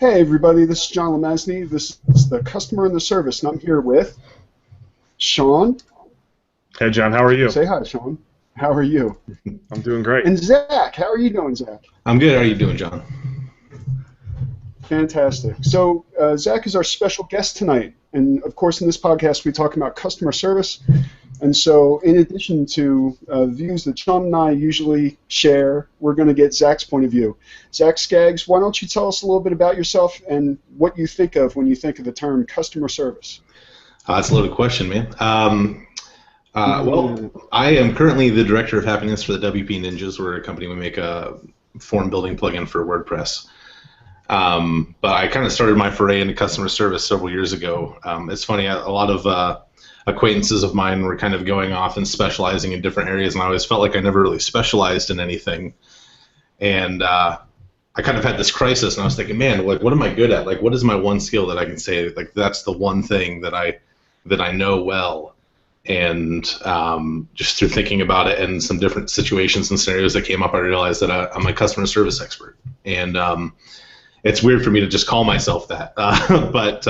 Hey everybody, this is John Lemesney. This is the customer and the service, and I'm here with Sean. Hey John, how are you? Say hi, Sean. How are you? I'm doing great. And Zach, how are you doing, Zach? I'm good. How are you doing, John? Fantastic. So Zach is our special guest tonight, and of course in this podcast we talk about customer service. And so in addition to views that Sean and I usually share, we're going to get Zach's point of view. Zach Skaggs, why don't you tell us a little bit about yourself and what you think of when you think of the term customer service? That's a loaded question, man. Well, I am currently the director of happiness for the WP Ninjas. We're a company. We make a form building plugin for WordPress. But I kind of started my foray into customer service several years ago. It's funny, a lot of acquaintances of mine were kind of going off and specializing in different areas, and I always felt like I never really specialized in anything. And I kind of had this crisis, and I was thinking, man, like, what am I good at? Like, what is my one skill that I can say, like, that's the one thing that I know well? And just through thinking about it and some different situations and scenarios that came up, I realized that I'm a customer service expert. And it's weird for me to just call myself that, but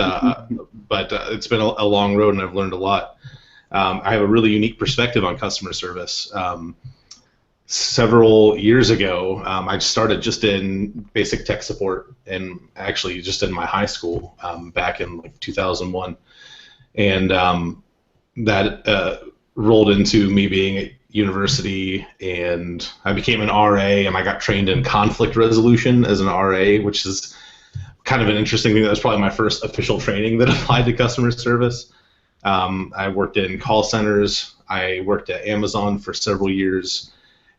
it's been a long road, and I've learned a lot. I have a really unique perspective on customer service. Several years ago, I started just in basic tech support, and actually just in my high school back in like 2001, and that rolled into me being at university, and I became an RA, and I got trained in conflict resolution as an RA, which is kind of an interesting thing. That was probably my first official training that applied to customer service. I worked in call centers. I worked at Amazon for several years,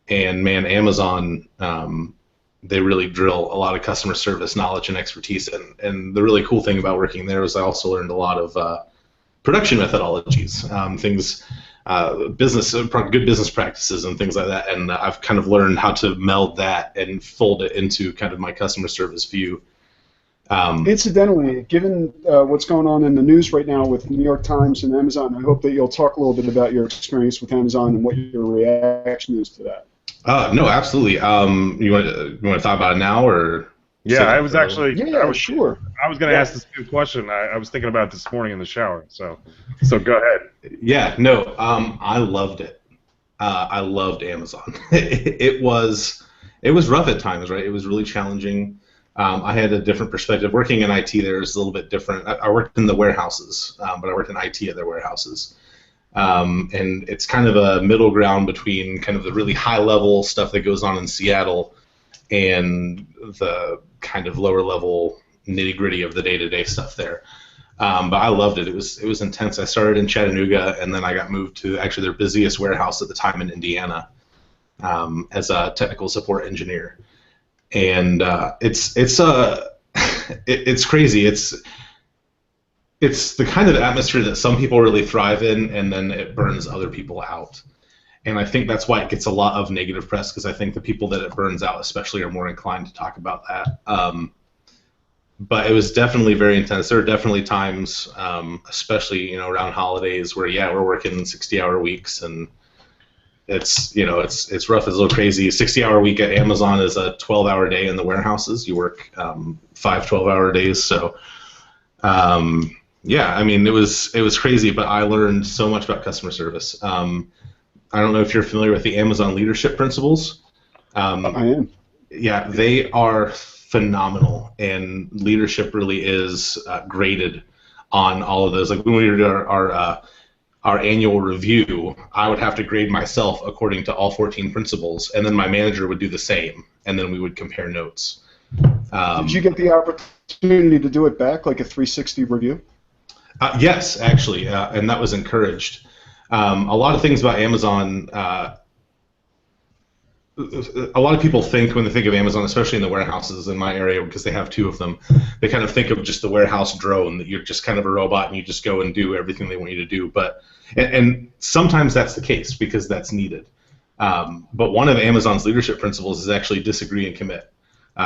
and man, Amazon, they really drill a lot of customer service knowledge and expertise. And the really cool thing about working there was I also learned a lot of production methodologies, things, good business practices and things like that. And I've kind of learned how to meld that and fold it into kind of my customer service view. Incidentally, given what's going on in the news right now with New York Times and Amazon, I hope that you'll talk a little bit about your experience with Amazon and what your reaction is to that. No, absolutely. You want to talk about it now, or? Yeah, I was actually. Yeah, sure. I was going to ask the same question. I was thinking about it this morning in the shower. So go ahead. Yeah, no, I loved it. I loved Amazon. It was rough at times, right? It was really challenging. I had a different perspective. Working in IT there is a little bit different. I worked in the warehouses, but I worked in IT at their warehouses. And it's kind of a middle ground between kind of the really high-level stuff that goes on in Seattle and the kind of lower-level nitty-gritty of the day-to-day stuff there. But I loved it. It was intense. I started in Chattanooga, and then I got moved to actually their busiest warehouse at the time in Indiana as a technical support engineer. And it's crazy. It's the kind of atmosphere that some people really thrive in, and then it burns other people out. And I think that's why it gets a lot of negative press, because I think the people that it burns out especially are more inclined to talk about that. But it was definitely very intense. There are definitely times, especially around holidays, where we're working 60-hour weeks, and it's rough. It's a little crazy. 60-hour week at Amazon is a 12-hour day in the warehouses. You work 5 12-hour days. So I mean, it was crazy, but I learned so much about customer service. I don't know if you're familiar with the Amazon leadership principles. I am. Yeah, they are phenomenal, and leadership really is graded on all of those. Like when we did our annual review, I would have to grade myself according to all 14 principles, and then my manager would do the same, and then we would compare notes. Did you get the opportunity to do it back, like a 360 review? Yes, actually, and that was encouraged. A lot of things about Amazon, a lot of people think when they think of Amazon, especially in the warehouses in my area, because they have 2 of them, they kind of think of just the warehouse drone, that you're just kind of a robot and you just go and do everything they want you to do. But and sometimes that's the case because that's needed. But one of Amazon's leadership principles is actually disagree and commit.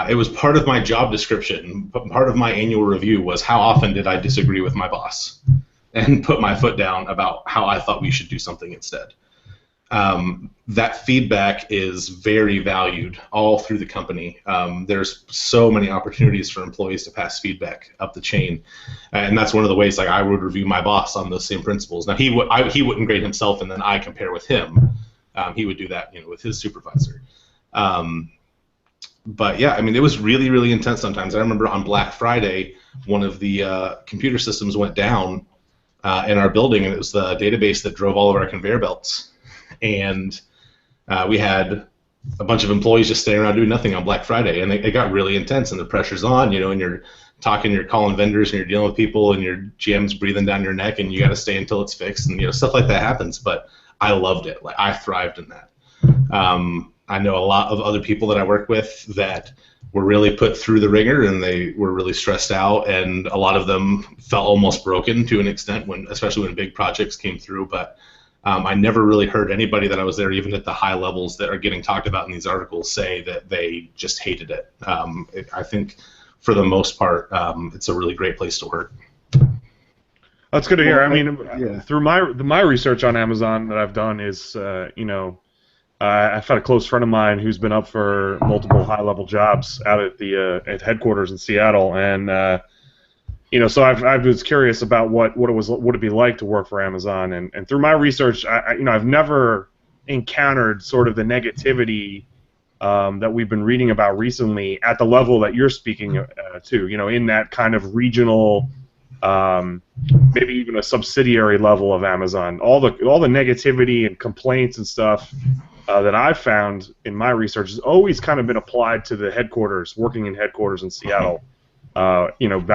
It was part of my job description, but part of my annual review was how often did I disagree with my boss and put my foot down about how I thought we should do something instead. that feedback is very valued all through the company. There's so many opportunities for employees to pass feedback up the chain, and that's one of the ways like I would review my boss on those same principles. Now he wouldn't grade himself, and then I compare with him. He would do that, with his supervisor. But yeah, I mean, it was really, really intense sometimes. I remember on Black Friday, one of the computer systems went down in our building, and it was the database that drove all of our conveyor belts. And we had a bunch of employees just sitting around doing nothing on Black Friday, and it got really intense, and the pressure's on, and you're talking, you're calling vendors, and you're dealing with people, and your GM's breathing down your neck, and you got to stay until it's fixed, and stuff like that happens. But I loved it. Like, I thrived in that. I know a lot of other people that I work with that were really put through the ringer, and they were really stressed out, and a lot of them felt almost broken to an extent, especially when big projects came through. But I never really heard anybody that I was there, even at the high levels that are getting talked about in these articles, say that they just hated it. I think for the most part, it's a really great place to work. That's good to hear. I mean, through my research on Amazon that I've done is, I've had a close friend of mine who's been up for multiple high-level jobs out at the at headquarters in Seattle, and so I was curious about what it would be like to work for Amazon, and through my research, I've never encountered sort of the negativity that we've been reading about recently at the level that you're speaking to. In that kind of regional, maybe even a subsidiary level of Amazon. All the negativity and complaints and stuff that I've found in my research has always kind of been applied to the headquarters, working in headquarters in Seattle, back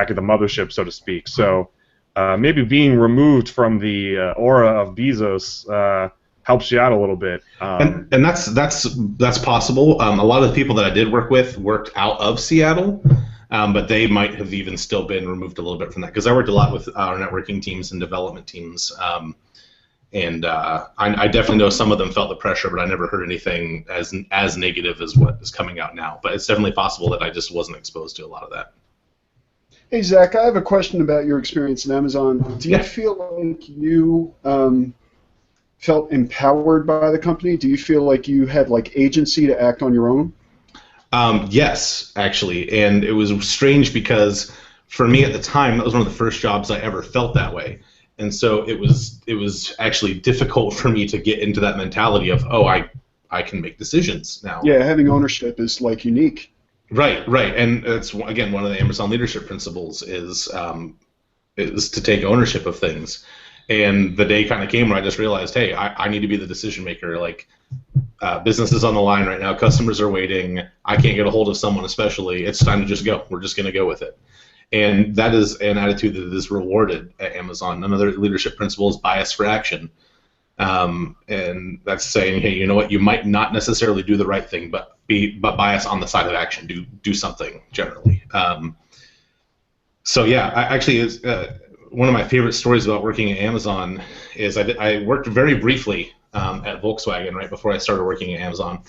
at the mothership, so to speak. So maybe being removed from the aura of Bezos helps you out a little bit. And that's possible. A lot of the people that I did work with worked out of Seattle, but they might have even still been removed a little bit from that, because I worked a lot with our networking teams and development teams. And I definitely know some of them felt the pressure, but I never heard anything as negative as what is coming out now. But it's definitely possible that I just wasn't exposed to a lot of that. Hey, Zach, I have a question about your experience in Amazon. Do you feel like you felt empowered by the company? Do you feel like you had agency to act on your own? Yes, actually. And it was strange because for me at the time, that was one of the first jobs I ever felt that way. And so it was actually difficult for me to get into that mentality of, I can make decisions now. Yeah, having ownership is unique. Right, and it's again one of the Amazon leadership principles is to take ownership of things. And the day kind of came where I just realized, hey, I need to be the decision maker. Business is on the line right now. Customers are waiting. I can't get a hold of someone, especially. It's time to just go. We're just going to go with it. And that is an attitude that is rewarded at Amazon. Another leadership principle is bias for action. And that's saying, hey, you know what? You might not necessarily do the right thing, but bias on the side of action. Do something generally. So yeah, one of my favorite stories about working at Amazon is I worked very briefly at Volkswagen right before I started working at Amazon.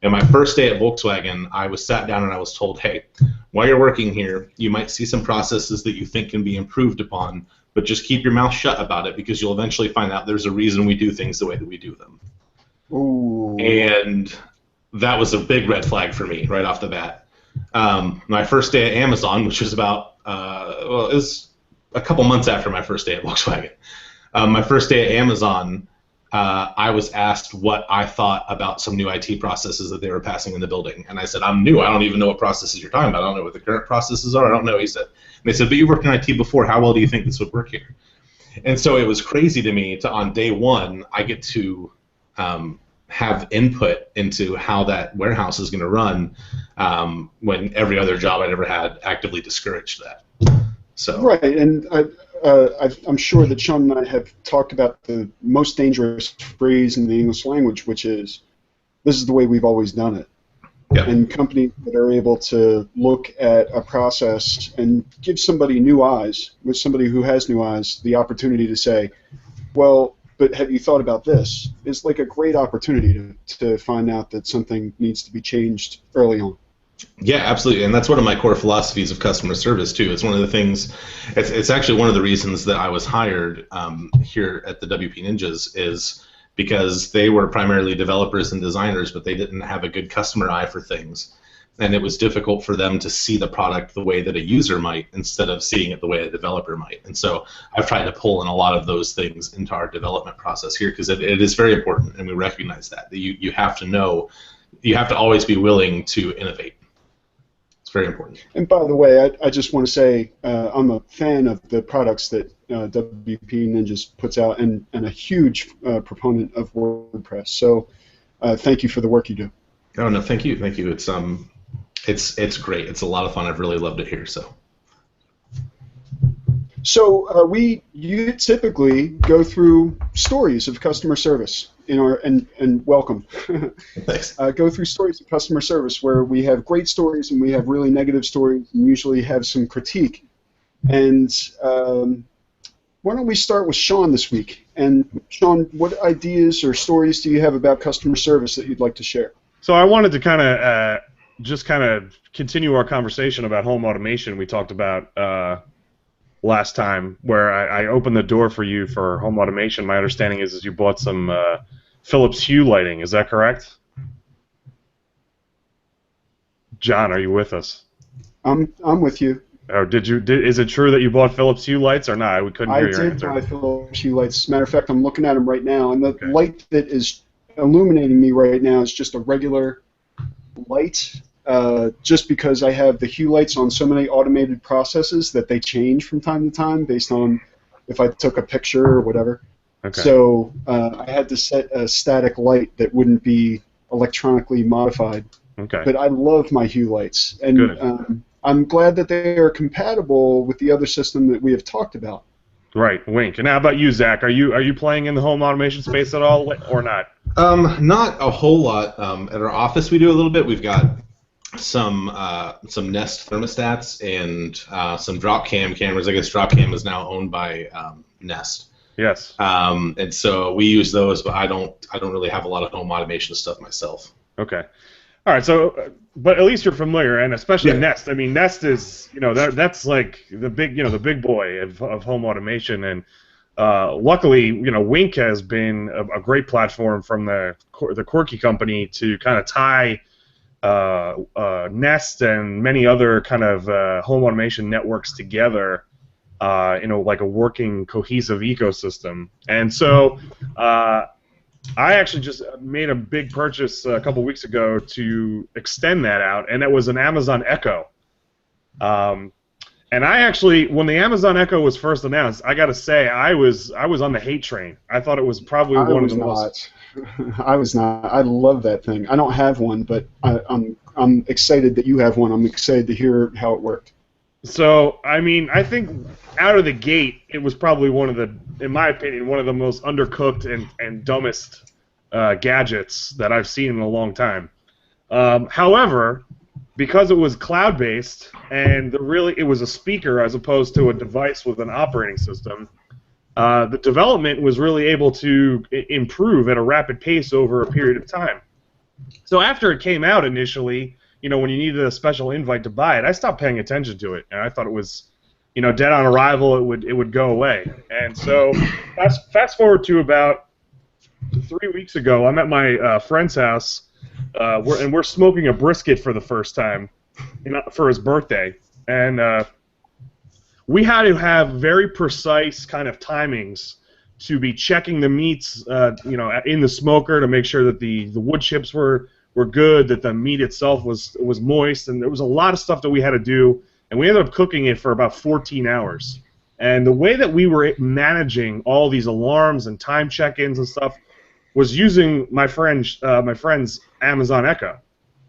And my first day at Volkswagen, I was sat down and I was told, hey, while you're working here, you might see some processes that you think can be improved upon, but just keep your mouth shut about it, because you'll eventually find out there's a reason we do things the way that we do them. Ooh. And that was a big red flag for me right off the bat. My first day at Amazon, which was about, it was a couple months after my first day at Volkswagen. My first day at Amazon, I was asked what I thought about some new IT processes that they were passing in the building. And I said, I'm new. I don't even know what processes you're talking about. I don't know what the current processes are. I don't know. And they said, but you worked in IT before. How well do you think this would work here? And so it was crazy to me on day one, I get to have input into how that warehouse is going to run when every other job I'd ever had actively discouraged that. So. Right, and I'm sure that Sean and I have talked about the most dangerous phrase in the English language, which is, this is the way we've always done it. Yep. And companies that are able to look at a process and give somebody new eyes, with somebody who has new eyes, the opportunity to say, well, but have you thought about this? It's like a great opportunity to find out that something needs to be changed early on. Yeah, absolutely, and that's one of my core philosophies of customer service too. It's one of the things. It's actually one of the reasons that I was hired here at the WP Ninjas is because they were primarily developers and designers, but they didn't have a good customer eye for things. And it was difficult for them to see the product the way that a user might instead of seeing it the way a developer might. And so I've tried to pull in a lot of those things into our development process here because it is very important, and we recognize that you have to know, you have to always be willing to innovate. It's very important. And by the way, I just want to say I'm a fan of the products that WP Ninjas puts out, and a huge proponent of WordPress. So thank you for the work you do. Oh no, thank you. It's great. It's a lot of fun. I've really loved it here. So you typically go through stories of customer service in our and welcome. Thanks. Go through stories of customer service where we have great stories and we have really negative stories and usually have some critique. And why don't we start with Sean this week? And Sean, what ideas or stories do you have about customer service that you'd like to share? So I wanted to kind of continue our conversation about home automation we talked about last time, where I opened the door for you for home automation. My understanding is you bought some Philips Hue lighting. Is that correct? John, are you with us? I'm with you. Or is it true that you bought Philips Hue lights or not? We couldn't hear your answer. I did buy Philips Hue lights. Matter of fact, I'm looking at them right now, and the light that is illuminating me right now is just a regular light. Just because I have the Hue lights on so many automated processes that they change from time to time based on if I took a picture or whatever. Okay. So I had to set a static light that wouldn't be electronically modified. Okay. But I love my Hue lights, and I'm glad that they are compatible with the other system that we have talked about. Right, Wink. And how about you, Zach? Are you playing in the home automation space at all, or not? Not a whole lot. At our office, we do a little bit. We've got some Nest thermostats and some Dropcam cameras. I guess Dropcam is now owned by Nest. Yes. And so we use those, but I don't really have a lot of home automation stuff myself. Okay. All right. So, but at least you're familiar, and especially Nest. I mean, Nest is that's like the big boy of home automation, and luckily Wink has been a great platform from the Corky company to kind of tie Nest and many other kind of home automation networks together, like a working cohesive ecosystem. And so I actually just made a big purchase a couple weeks ago to extend that out, and that was an Amazon Echo. And I actually, when the Amazon Echo was first announced, I got to say I was on the hate train. I thought it was probably one of the most. I was not. I love that thing. I don't have one, but I'm excited that you have one. I'm excited to hear how it worked. So, I mean, I think out of the gate, it was probably in my opinion, one of the most undercooked and dumbest gadgets that I've seen in a long time. However, because it was cloud-based and it was a speaker as opposed to a device with an operating system, the development was really able to improve at a rapid pace over a period of time. So after it came out initially, when you needed a special invite to buy it, I stopped paying attention to it, and I thought it was, dead on arrival. It would go away. And so fast forward to about 3 weeks ago, I'm at my friend's house, and we're smoking a brisket for the first time, for his birthday, and we had to have very precise kind of timings to be checking the meats, in the smoker to make sure that the wood chips were good, that the meat itself was moist, and there was a lot of stuff that we had to do, and we ended up cooking it for about 14 hours. And the way that we were managing all these alarms and time check-ins and stuff was using my friend's Amazon Echo.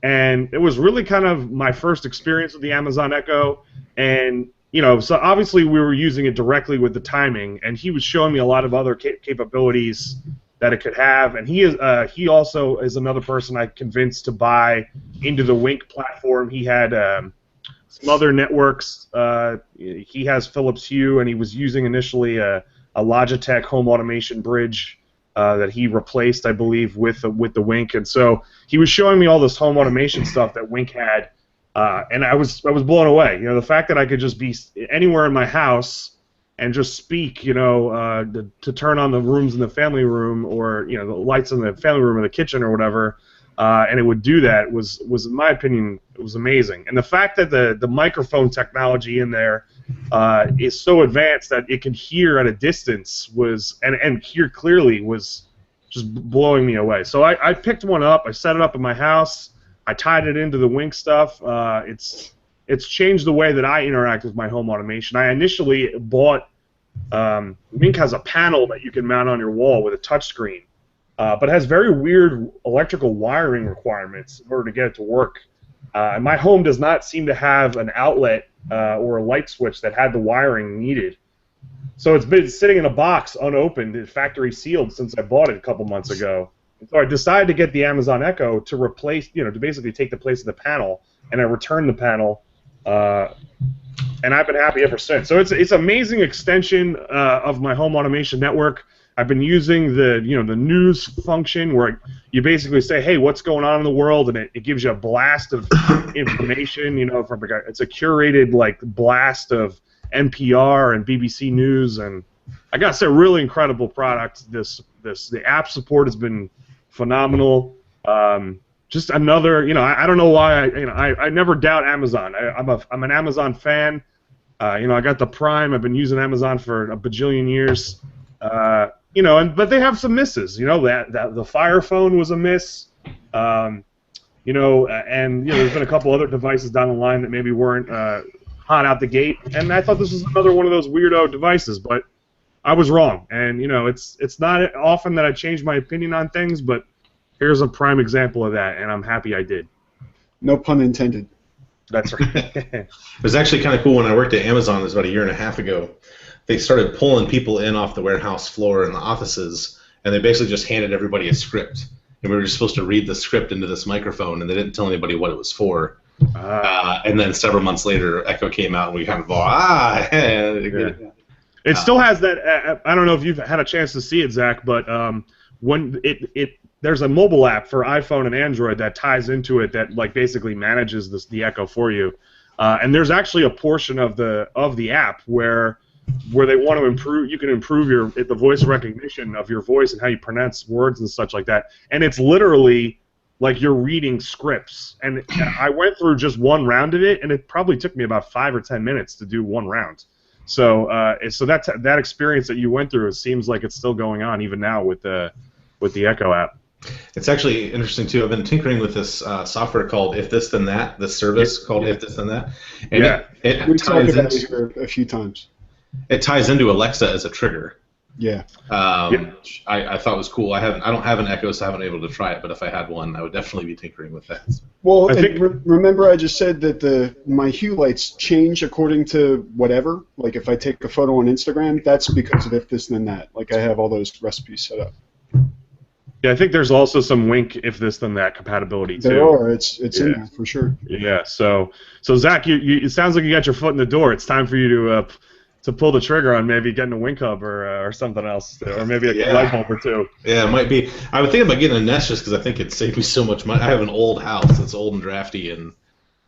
And it was really kind of my first experience with the Amazon Echo, and so obviously we were using it directly with the timing, and he was showing me a lot of other capabilities that it could have, and he also is another person I convinced to buy into the Wink platform. He had some other networks. He has Philips Hue, and he was using initially a Logitech home automation bridge that he replaced, I believe, with the Wink, and so he was showing me all this home automation stuff that Wink had. And I was blown away. The fact that I could just be anywhere in my house and just speak, to turn on the rooms in the family room, or the lights in the family room or the kitchen or whatever, and it would do that was in my opinion, it was amazing. And the fact that the microphone technology in there is so advanced that it can hear at a distance and hear clearly was just blowing me away. So I picked one up, I set it up in my house, I tied it into the Wink stuff. It's changed the way that I interact with my home automation. I initially bought Wink has a panel that you can mount on your wall with a touchscreen, but it has very weird electrical wiring requirements in order to get it to work. And my home does not seem to have an outlet or a light switch that had the wiring needed. So it's been sitting in a box unopened, factory sealed, since I bought it a couple months ago. And so I decided to get the Amazon Echo to replace, to basically take the place of the panel, and I returned the panel, and I've been happy ever since. So it's an amazing extension of my home automation network. I've been using the the news function where you basically say, hey, what's going on in the world, and it gives you a blast of information. It's a curated blast of NPR and BBC News, and I gotta say, really incredible product. The app support has been phenomenal. Just another, I don't know why I never doubt Amazon. I'm an Amazon fan. I got the Prime. I've been using Amazon for a bajillion years. But they have some misses. That the Fire Phone was a miss. And there's been a couple other devices down the line that maybe weren't hot out the gate. And I thought this was another one of those weirdo devices, but I was wrong. And it's not often that I change my opinion on things, but here's a prime example of that, and I'm happy I did. No pun intended. That's right. It was actually kind of cool when I worked at Amazon. It was about a year and a half ago. They started pulling people in off the warehouse floor in the offices, and they basically just handed everybody a script. And we were just supposed to read the script into this microphone, and they didn't tell anybody what it was for. And then several months later, Echo came out, and we kind of yeah. It still has that. I don't know if you've had a chance to see it, Zach, but when there's a mobile app for iPhone and Android that ties into it that basically manages the Echo for you, and there's actually a portion of the app where they want to improve. You can improve the voice recognition of your voice and how you pronounce words and such like that. And it's literally like you're reading scripts. And I went through just one round of it, and it probably took me about 5 or 10 minutes to do one round. So that experience that you went through, it seems like it's still going on even now with the Echo app. It's actually interesting too. I've been tinkering with this software called If This Then That. This service called If This Then That. And we've talked about it here a few times. It ties into Alexa as a trigger. Yeah. Which I thought was cool. I don't have an Echo, so I haven't been able to try it. But if I had one, I would definitely be tinkering with that. Well, remember I just said that my hue lights change according to whatever. Like if I take a photo on Instagram, that's because of If This Then That. Like I have all those recipes set up. Yeah, I think there's also some Wink If This Then That compatibility too. There are. It's in there for sure. Yeah. So Zach, it sounds like you got your foot in the door. It's time for you to pull the trigger on maybe getting a Wink Hub or something else, or maybe a light bulb or two. Yeah, it might be. I would think about getting a Nest just because I think it'd save me so much money. I have an old house that's old and drafty, and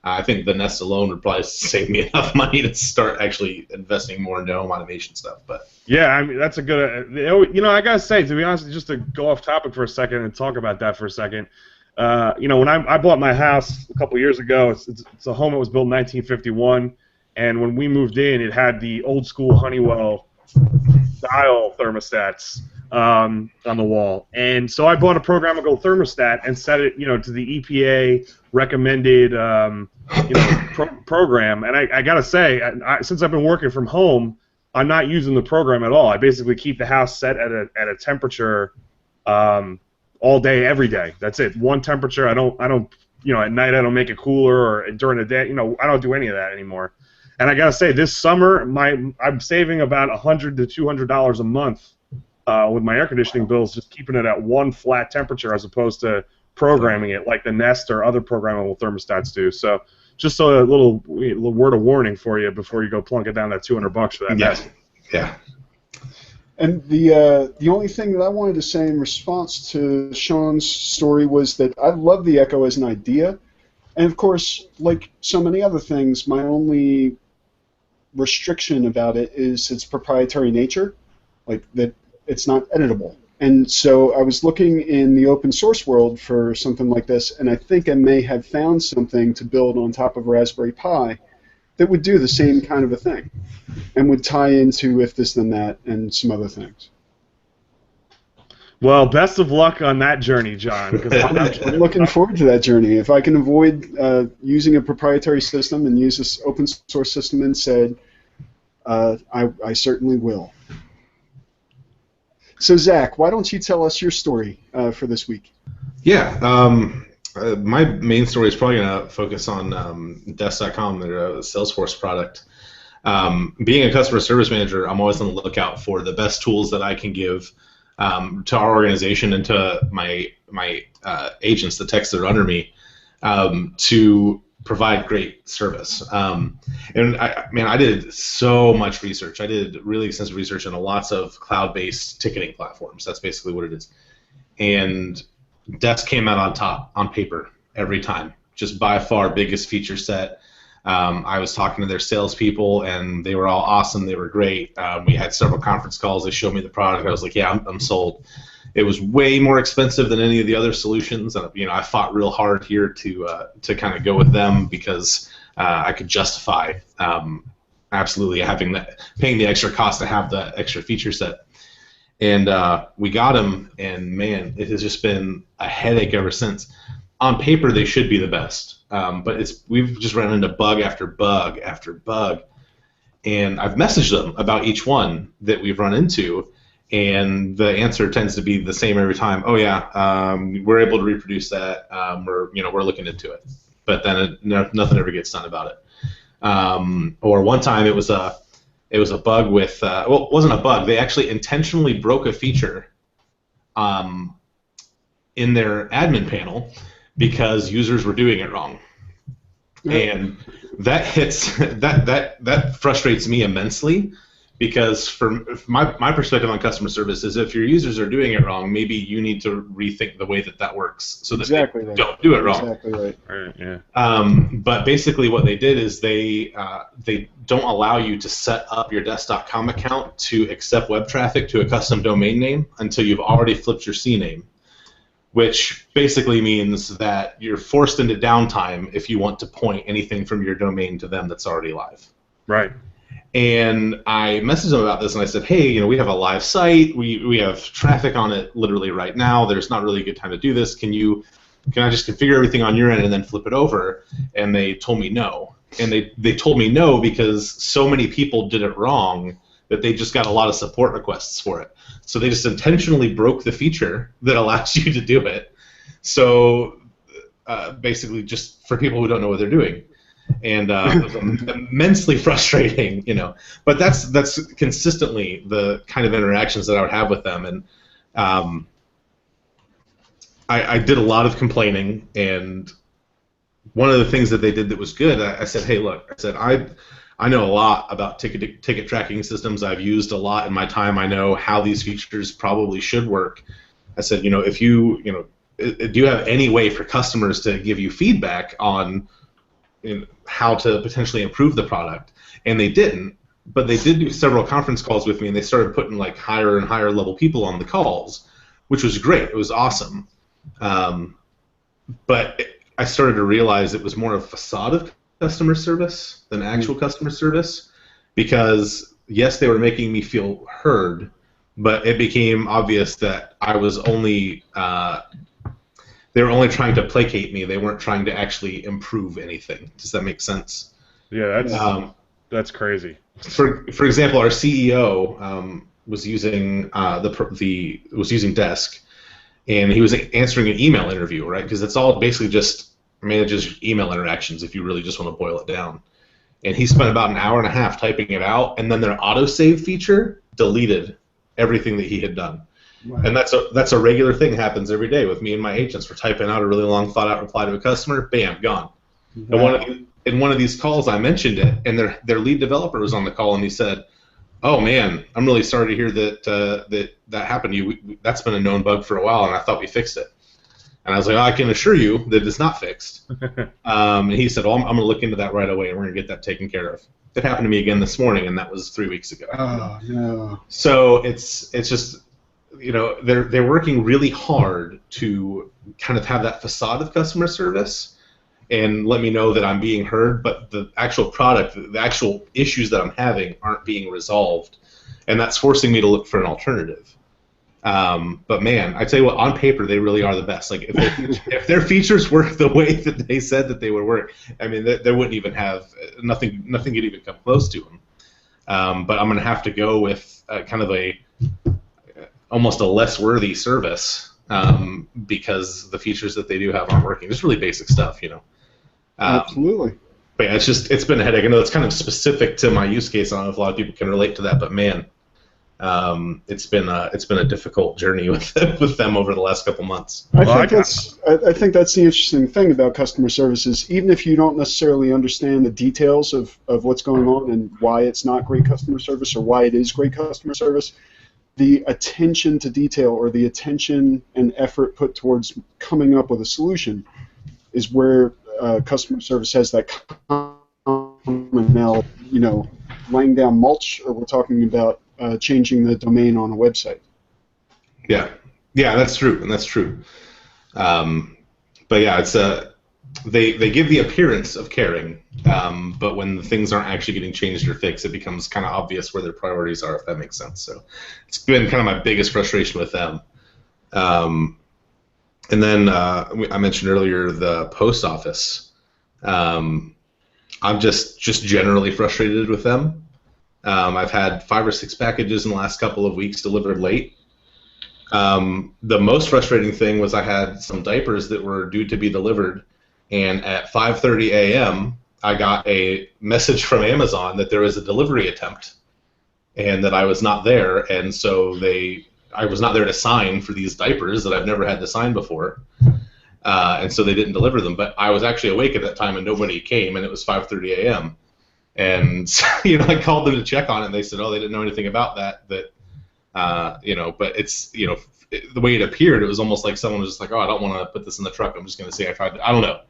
I think the Nest alone would probably save me enough money to start actually investing more into home automation stuff. But yeah, I mean that's a good. I gotta say, to be honest, just to go off topic for a second and talk about that for a second. When I bought my house a couple years ago, it's a home that was built in 1951. And when we moved in, it had the old school Honeywell dial thermostats on the wall. And so I bought a programmable thermostat and set it, to the EPA recommended, program. And I gotta say, since I've been working from home, I'm not using the program at all. I basically keep the house set at a temperature all day, every day. That's it. One temperature. I don't. At night I don't make it cooler, or during the day, I don't do any of that anymore. And I gotta say, this summer, I'm saving about $100 to $200 a month with my air conditioning bills, just keeping it at one flat temperature as opposed to programming it like the Nest or other programmable thermostats do. So, just a little word of warning for you before you go plunk it down that $200 for that Nest. Yeah. And the only thing that I wanted to say in response to Sean's story was that I love the Echo as an idea. And of course, like so many other things, my only restriction about it is its proprietary nature, like that it's not editable. And so I was looking in the open source world for something like this, and I think I may have found something to build on top of Raspberry Pi that would do the same kind of a thing and would tie into If This Then That and some other things. Well, best of luck on that journey, John. I'm looking forward to that journey. If I can avoid using a proprietary system and use this open source system instead, I certainly will. So, Zach, why don't you tell us your story for this week? Yeah, my main story is probably going to focus on Desk.com, their Salesforce product. Being a customer service manager, I'm always on the lookout for the best tools that I can give to our organization and to my agents, the techs that are under me, to provide great service. And I did so much research. I did really extensive research into lots of cloud-based ticketing platforms. That's basically what it is. And Desk came out on top on paper every time, just by far biggest feature set. I was talking to their salespeople, and they were all awesome. They were great. We had several conference calls. They showed me the product. I was like, yeah, I'm sold. It was way more expensive than any of the other solutions. I fought real hard here to kind of go with them because I could justify absolutely paying the extra cost to have the extra feature set. And we got them, and man, it has just been a headache ever since. On paper, they should be the best, but we've just run into bug after bug after bug, and I've messaged them about each one that we've run into, and the answer tends to be the same every time. Oh yeah, we're able to reproduce that. We're looking into it, but then nothing ever gets done about it. Or one time it was a bug with it wasn't a bug. They actually intentionally broke a feature in their admin panel because users were doing it wrong. And that frustrates me immensely, because from my perspective on customer service is if your users are doing it wrong, maybe you need to rethink the way that works so that they don't do it wrong. Exactly right. Right, yeah. But basically what they did is they don't allow you to set up your Desk.com account to accept web traffic to a custom domain name until you've already flipped your CNAME, which basically means that you're forced into downtime if you want to point anything from your domain to them that's already live. Right. And I messaged them about this, and I said, hey, we have a live site. We have traffic on it literally right now. There's not really a good time to do this. Can I just configure everything on your end and then flip it over? And they told me no. And they told me no because so many people did it wrong that they just got a lot of support requests for it. So they just intentionally broke the feature that allows you to do it. So basically just for people who don't know what they're doing. And it was immensely frustrating, But that's consistently the kind of interactions that I would have with them. And I did a lot of complaining, and one of the things that they did that was good, I said, hey, look, I know a lot about ticket tracking systems. I've used a lot in my time. I know how these features probably should work. I said, if do you have any way for customers to give you feedback on how to potentially improve the product? And they didn't, but they did do several conference calls with me, and they started putting like higher and higher level people on the calls, which was great. It was awesome. But I started to realize it was more a facade of customer service than actual customer service, because yes, they were making me feel heard, but it became obvious that I was only they were only trying to placate me. They weren't trying to actually improve anything. Does that make sense? Yeah, that's crazy. For example, our CEO was using was using Desk, and he was answering an email interview, right? Because it's all basically just manages email interactions if you really just want to boil it down. And he spent about an hour and a half typing it out, and then their autosave feature deleted everything that he had done. Wow. And that's a regular thing, happens every day with me and my agents. We're typing out a really long thought-out reply to a customer, bam, gone. Wow. And in one of these calls, I mentioned it, and their lead developer was on the call, and he said, "Oh man, I'm really sorry to hear that happened to you. That's been a known bug for a while, and I thought we fixed it." And I was like, I can assure you that it's not fixed. And he said, well, I'm going to look into that right away, and we're going to get that taken care of. It happened to me again this morning, and that was 3 weeks ago. Oh, no. So it's just, they're working really hard to kind of have that facade of customer service and let me know that I'm being heard, but the actual product, the actual issues that I'm having aren't being resolved, and that's forcing me to look for an alternative. But man, I tell you what, on paper they really are the best. Like if their features work the way that they said that they would work, I mean, they wouldn't even have nothing could even come close to them. But I'm going to have to go with kind of almost a less worthy service because the features that they do have aren't working. Just really basic stuff, Absolutely. But yeah, it's been a headache. I know it's kind of specific to my use case. I don't know if a lot of people can relate to that, but man. It's been a difficult journey with them over the last couple months. I think that's the interesting thing about customer services. Even if you don't necessarily understand the details of what's going on and why it's not great customer service or why it is great customer service, the attention to detail or the attention and effort put towards coming up with a solution is where customer service has that common, laying down mulch, or we're talking about changing the domain on a website. Yeah, that's true, and that's true. But yeah, it's they give the appearance of caring, but when the things aren't actually getting changed or fixed, it becomes kind of obvious where their priorities are, if that makes sense. So it's been kind of my biggest frustration with them. And then I mentioned earlier the post office. I'm just generally frustrated with them. I've had 5 or 6 packages in the last couple of weeks delivered late. The most frustrating thing was I had some diapers that were due to be delivered, and at 5:30 a.m. I got a message from Amazon that there was a delivery attempt and that I was not there, and so I was not there to sign for these diapers that I've never had to sign before, and so they didn't deliver them. But I was actually awake at that time, and nobody came, and it was 5:30 a.m. And I called them to check on it, and they said, "Oh, they didn't know anything about that." But it's the way it appeared, it was almost like someone was just like, "Oh, I don't want to put this in the truck. I'm just going to say I tried." I don't know.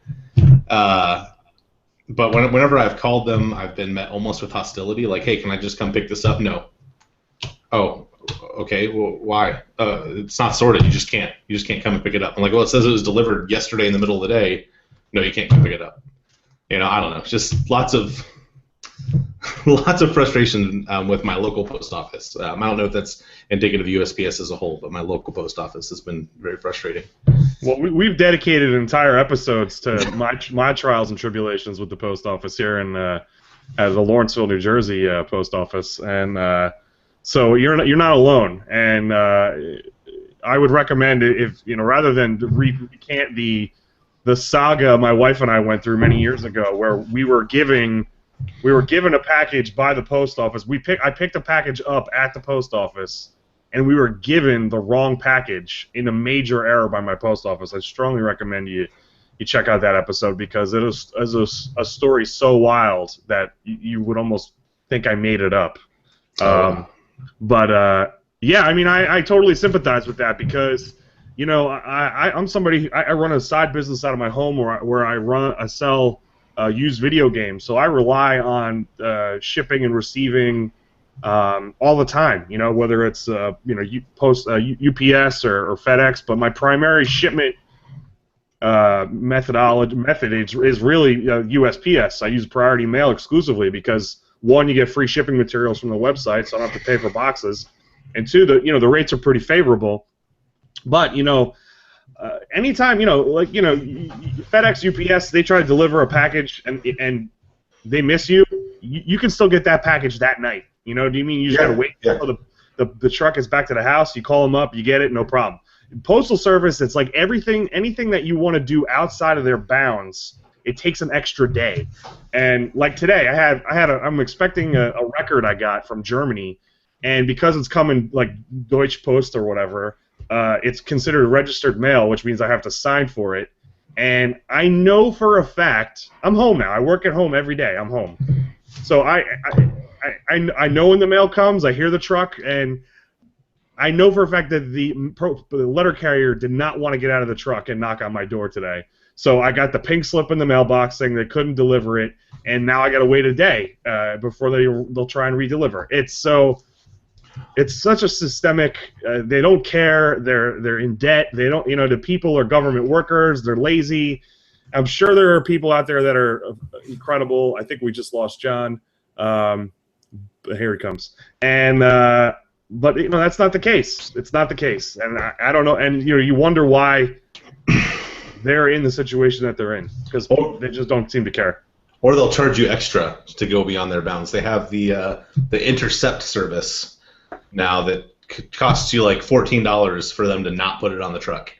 But whenever I've called them, I've been met almost with hostility. Like, "Hey, can I just come pick this up?" No. Oh, okay. Well, why? It's not sorted. You just can't come and pick it up. I'm like, "Well, it says it was delivered yesterday in the middle of the day." No, you can't come pick it up. I don't know. Just lots of frustration with my local post office. I don't know if that's indicative of USPS as a whole, but my local post office has been very frustrating. Well, we've dedicated entire episodes to my trials and tribulations with the post office here in the Lawrenceville, New Jersey post office, and so you're not alone. And I would recommend, if rather than recant the saga my wife and I went through many years ago, where we were given a package by the post office. I picked a package up at the post office, and we were given the wrong package in a major error by my post office. I strongly recommend you check out that episode, because it is a story so wild that you would almost think I made it up. But yeah, I mean, I totally sympathize with that, because I'm somebody, I run a side business out of my home where I sell used video games, so I rely on shipping and receiving all the time. Whether it's UPS or FedEx, but my primary shipment method is really USPS. I use Priority Mail exclusively because, one, you get free shipping materials from the website, so I don't have to pay for boxes, and two, the rates are pretty favorable. But anytime, FedEx, UPS, they try to deliver a package and they miss you, you can still get that package that night. Do you mean you just gotta wait until the truck is back to the house? You call them up, you get it, no problem. In Postal Service, it's like anything that you want to do outside of their bounds, it takes an extra day. And like today, I'm expecting a record I got from Germany, and because it's coming like Deutsche Post or whatever, it's considered registered mail, which means I have to sign for it. And I know for a fact, I'm home now. I work at home every day. I'm home. So I know when the mail comes, I hear the truck, and I know for a fact that the letter carrier did not want to get out of the truck and knock on my door today. So I got the pink slip in the mailbox saying they couldn't deliver it, and now I got to wait a day before they'll try and redeliver. It's such a systemic. They don't care. They're in debt. They don't. The people are government workers. They're lazy. I'm sure there are people out there that are incredible. I think we just lost John. But here he comes. And but that's not the case. It's not the case. And I don't know. And you wonder why they're in the situation that they're in, because they just don't seem to care. Or they'll charge you extra to go beyond their bounds. They have the Intercept service now that costs you like $14 for them to not put it on the truck.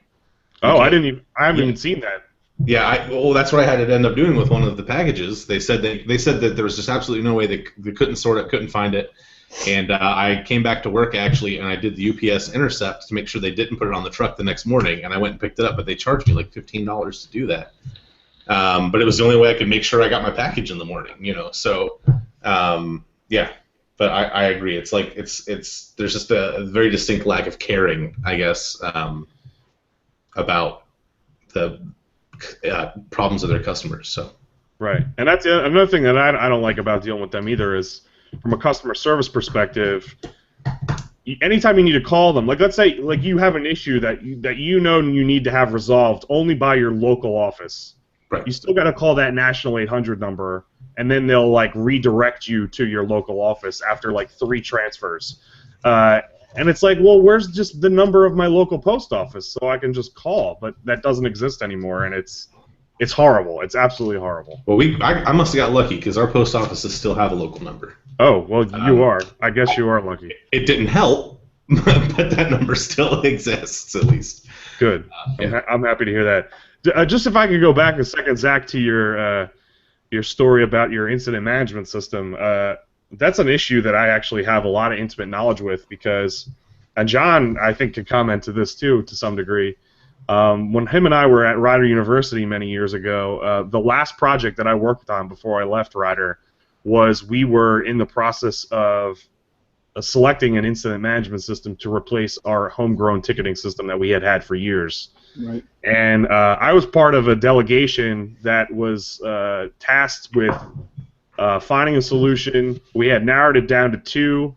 Oh, I haven't even seen that. Yeah, that's what I had to end up doing with one of the packages. They said that there was just absolutely no way they couldn't sort it, couldn't find it, and I came back to work actually, and I did the UPS Intercept to make sure they didn't put it on the truck the next morning, and I went and picked it up, but they charged me like $15 to do that. But it was the only way I could make sure I got my package in the morning, So, yeah. But I agree. It's like there's just a very distinct lack of caring, I guess, about the problems of their customers. So right, and that's another thing that I don't like about dealing with them either is from a customer service perspective. Anytime you need to call them, like let's say like you have an issue that you need to have resolved only by your local office. Right. You still got to call that national 800 number, and then they'll like redirect you to your local office after like 3 transfers. And it's like, well, where's just the number of my local post office so I can just call? But that doesn't exist anymore, and it's horrible. It's absolutely horrible. Well, I must have got lucky because our post offices still have a local number. Oh, well, you are. I guess you are lucky. It didn't help, but that number still exists at least. Good. Yeah. I'm happy to hear that. Just if I could go back a second, Zach, to your story about your incident management system. That's an issue that I actually have a lot of intimate knowledge with because, and John, I think, could comment to this too to some degree. When him and I were at Rider University many years ago, the last project that I worked on before I left Rider was we were in the process of selecting an incident management system to replace our homegrown ticketing system that we had for years. Right. And I was part of a delegation that was tasked with finding a solution. We had narrowed it down to 2.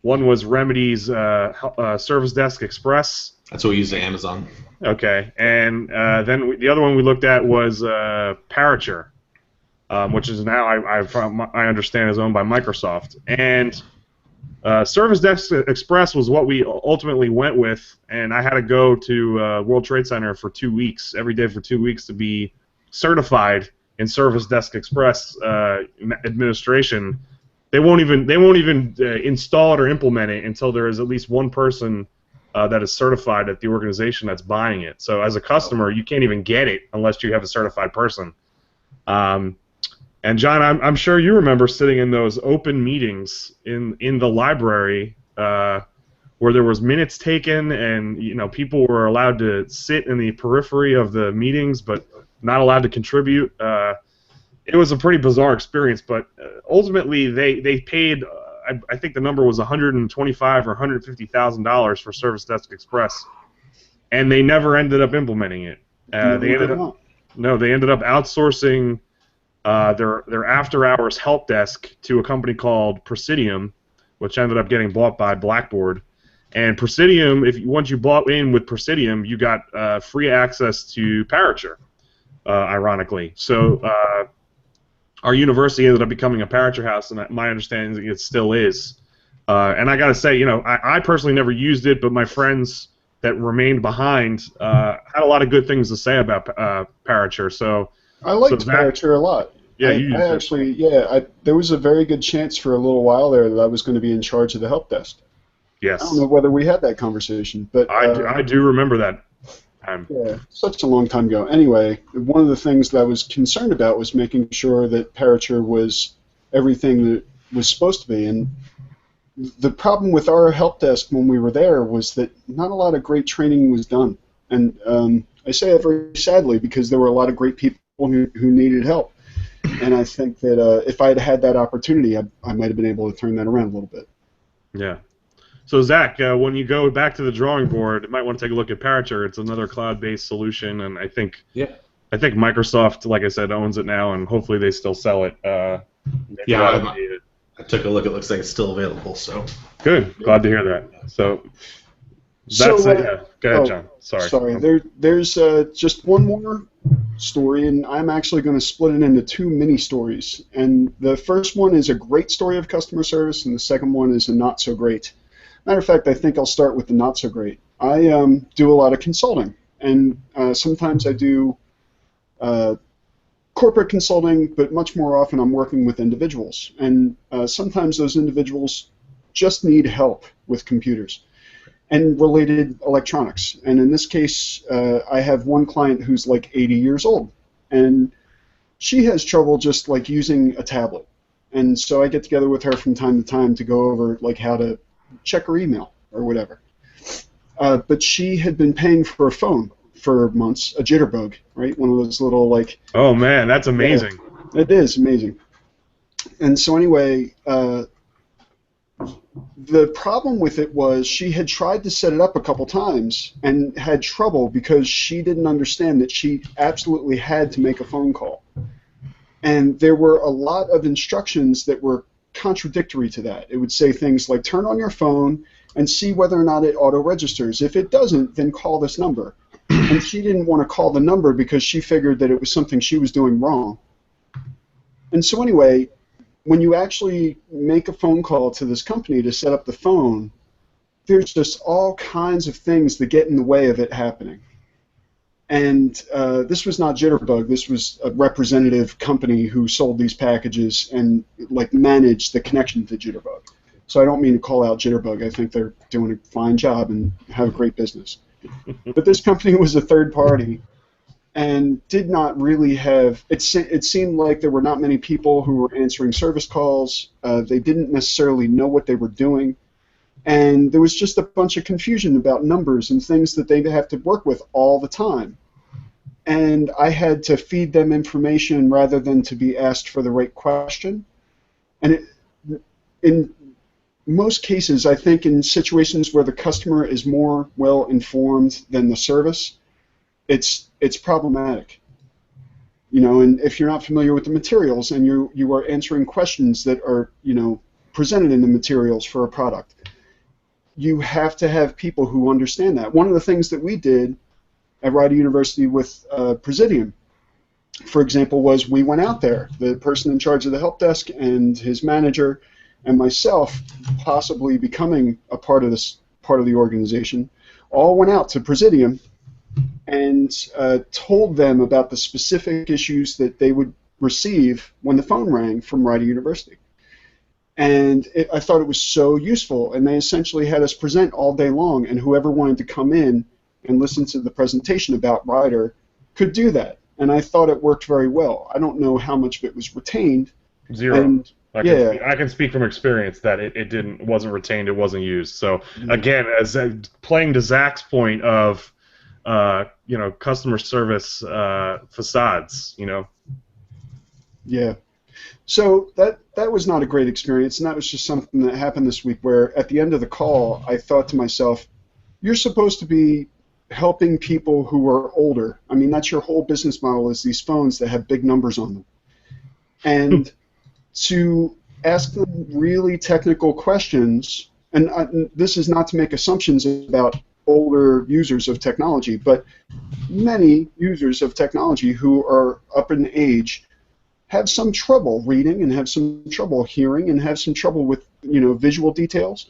One was Remedy's Service Desk Express. That's what we use at Amazon. Okay, and then the other one we looked at was Parature, which is now I understand is owned by Microsoft. And Service Desk Express was what we ultimately went with, and I had to go to World Trade Center for 2 weeks, every day for 2 weeks, to be certified in Service Desk Express administration. They won't even install it or implement it until there is at least one person that is certified at the organization that's buying it. So as a customer, you can't even get it unless you have a certified person. And John, I'm sure you remember sitting in those open meetings in the library where there was minutes taken, and people were allowed to sit in the periphery of the meetings, but not allowed to contribute. It was a pretty bizarre experience, but ultimately they paid. I think the number was $125,000 or $150,000 for Service Desk Express, and they never ended up implementing it. They ended up outsourcing their after-hours help desk to a company called Presidium, which ended up getting bought by Blackboard. And Presidium, once you bought in with Presidium, you got free access to Parature, ironically. So our university ended up becoming a Parature house, and my understanding is it still is. And I got to say, I personally never used it, but my friends that remained behind had a lot of good things to say about Parature. So I liked Parature a lot. Yeah, there was a very good chance for a little while there that I was going to be in charge of the help desk. Yes. I don't know whether we had that conversation, but I do remember that. Yeah, such a long time ago. Anyway, one of the things that I was concerned about was making sure that Parature was everything that was supposed to be. And the problem with our help desk when we were there was that not a lot of great training was done. And I say that very sadly because there were a lot of great people who needed help. And I think that if I had had that opportunity, I might have been able to turn that around a little bit. Yeah. So Zach, when you go back to the drawing board, you might want to take a look at Parature. It's another cloud-based solution, and I think I think Microsoft, like I said, owns it now, and hopefully they still sell it. Yeah, I took a look. It looks like it's still available. So good. Glad to hear that. So that's it. Yeah. Go ahead, John. Sorry. There's just one more story, and I'm actually going to split it into two mini stories. And the first one is a great story of customer service, and the second one is a not so great. Matter of fact, I think I'll start with the not so great. I do a lot of consulting, and sometimes I do corporate consulting, but much more often I'm working with individuals. And sometimes those individuals just need help with computers and related electronics. And in this case, I have one client who's like 80 years old, and she has trouble just like using a tablet. And so I get together with her from time to time to go over like how to check her email or whatever. But she had been paying for a phone for months, a Jitterbug, right? One of those little like... Oh man, that's amazing. Yeah, it is amazing. And so anyway, the problem with it was she had tried to set it up a couple times and had trouble because she didn't understand that she absolutely had to make a phone call. And there were a lot of instructions that were contradictory to that. It would say things like, turn on your phone and see whether or not it auto-registers. If it doesn't, then call this number. And she didn't want to call the number because she figured that it was something she was doing wrong. And so anyway, when you actually make a phone call to this company to set up the phone, there's just all kinds of things that get in the way of it happening. And this was not Jitterbug. This was a representative company who sold these packages and like managed the connection to Jitterbug. So I don't mean to call out Jitterbug. I think they're doing a fine job and have a great business. But this company was a third party and did not really have, it seemed like there were not many people who were answering service calls. They didn't necessarily know what they were doing. And there was just a bunch of confusion about numbers and things that they'd have to work with all the time. And I had to feed them information rather than to be asked for the right question. And in most cases, I think in situations where the customer is more well-informed than the service, it's problematic. You know, and if you're not familiar with the materials and you are answering questions that are, you know, presented in the materials for a product, you have to have people who understand that. One of the things that we did at Rider University with Presidium, for example, was we went out there. The person in charge of the help desk and his manager and myself, possibly becoming a part of the organization, all went out to Presidium and told them about the specific issues that they would receive when the phone rang from Rider University. And I thought it was so useful, and they essentially had us present all day long, and whoever wanted to come in and listen to the presentation about Rider could do that. And I thought it worked very well. I don't know how much of it was retained. Zero. And, I can speak from experience that it wasn't retained, it wasn't used. So again, as playing to Zach's point of you know, customer service facades, you know. Yeah. So that was not a great experience, and that was just something that happened this week where at the end of the call I thought to myself, you're supposed to be helping people who are older. I mean, that's your whole business model, is these phones that have big numbers on them. And to ask them really technical questions, and this is not to make assumptions about older users of technology, but many users of technology who are up in age have some trouble reading and have some trouble hearing and have some trouble with, you know, visual details,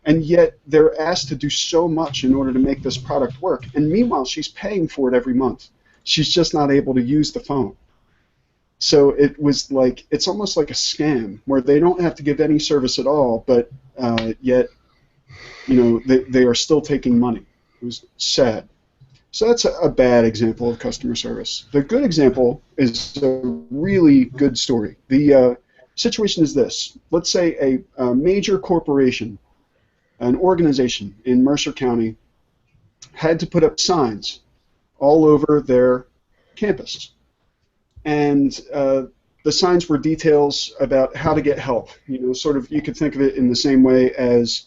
and yet they're asked to do so much in order to make this product work. And meanwhile, she's paying for it every month. She's just not able to use the phone. So it was like, it's almost like a scam where they don't have to give any service at all, but yet, you know, they are still taking money. It was sad. So that's a bad example of customer service. The good example is a really good story. The situation is this. Let's say a major corporation, an organization in Mercer County, had to put up signs all over their campus. And the signs were details about how to get help. You know, sort of, you could think of it in the same way as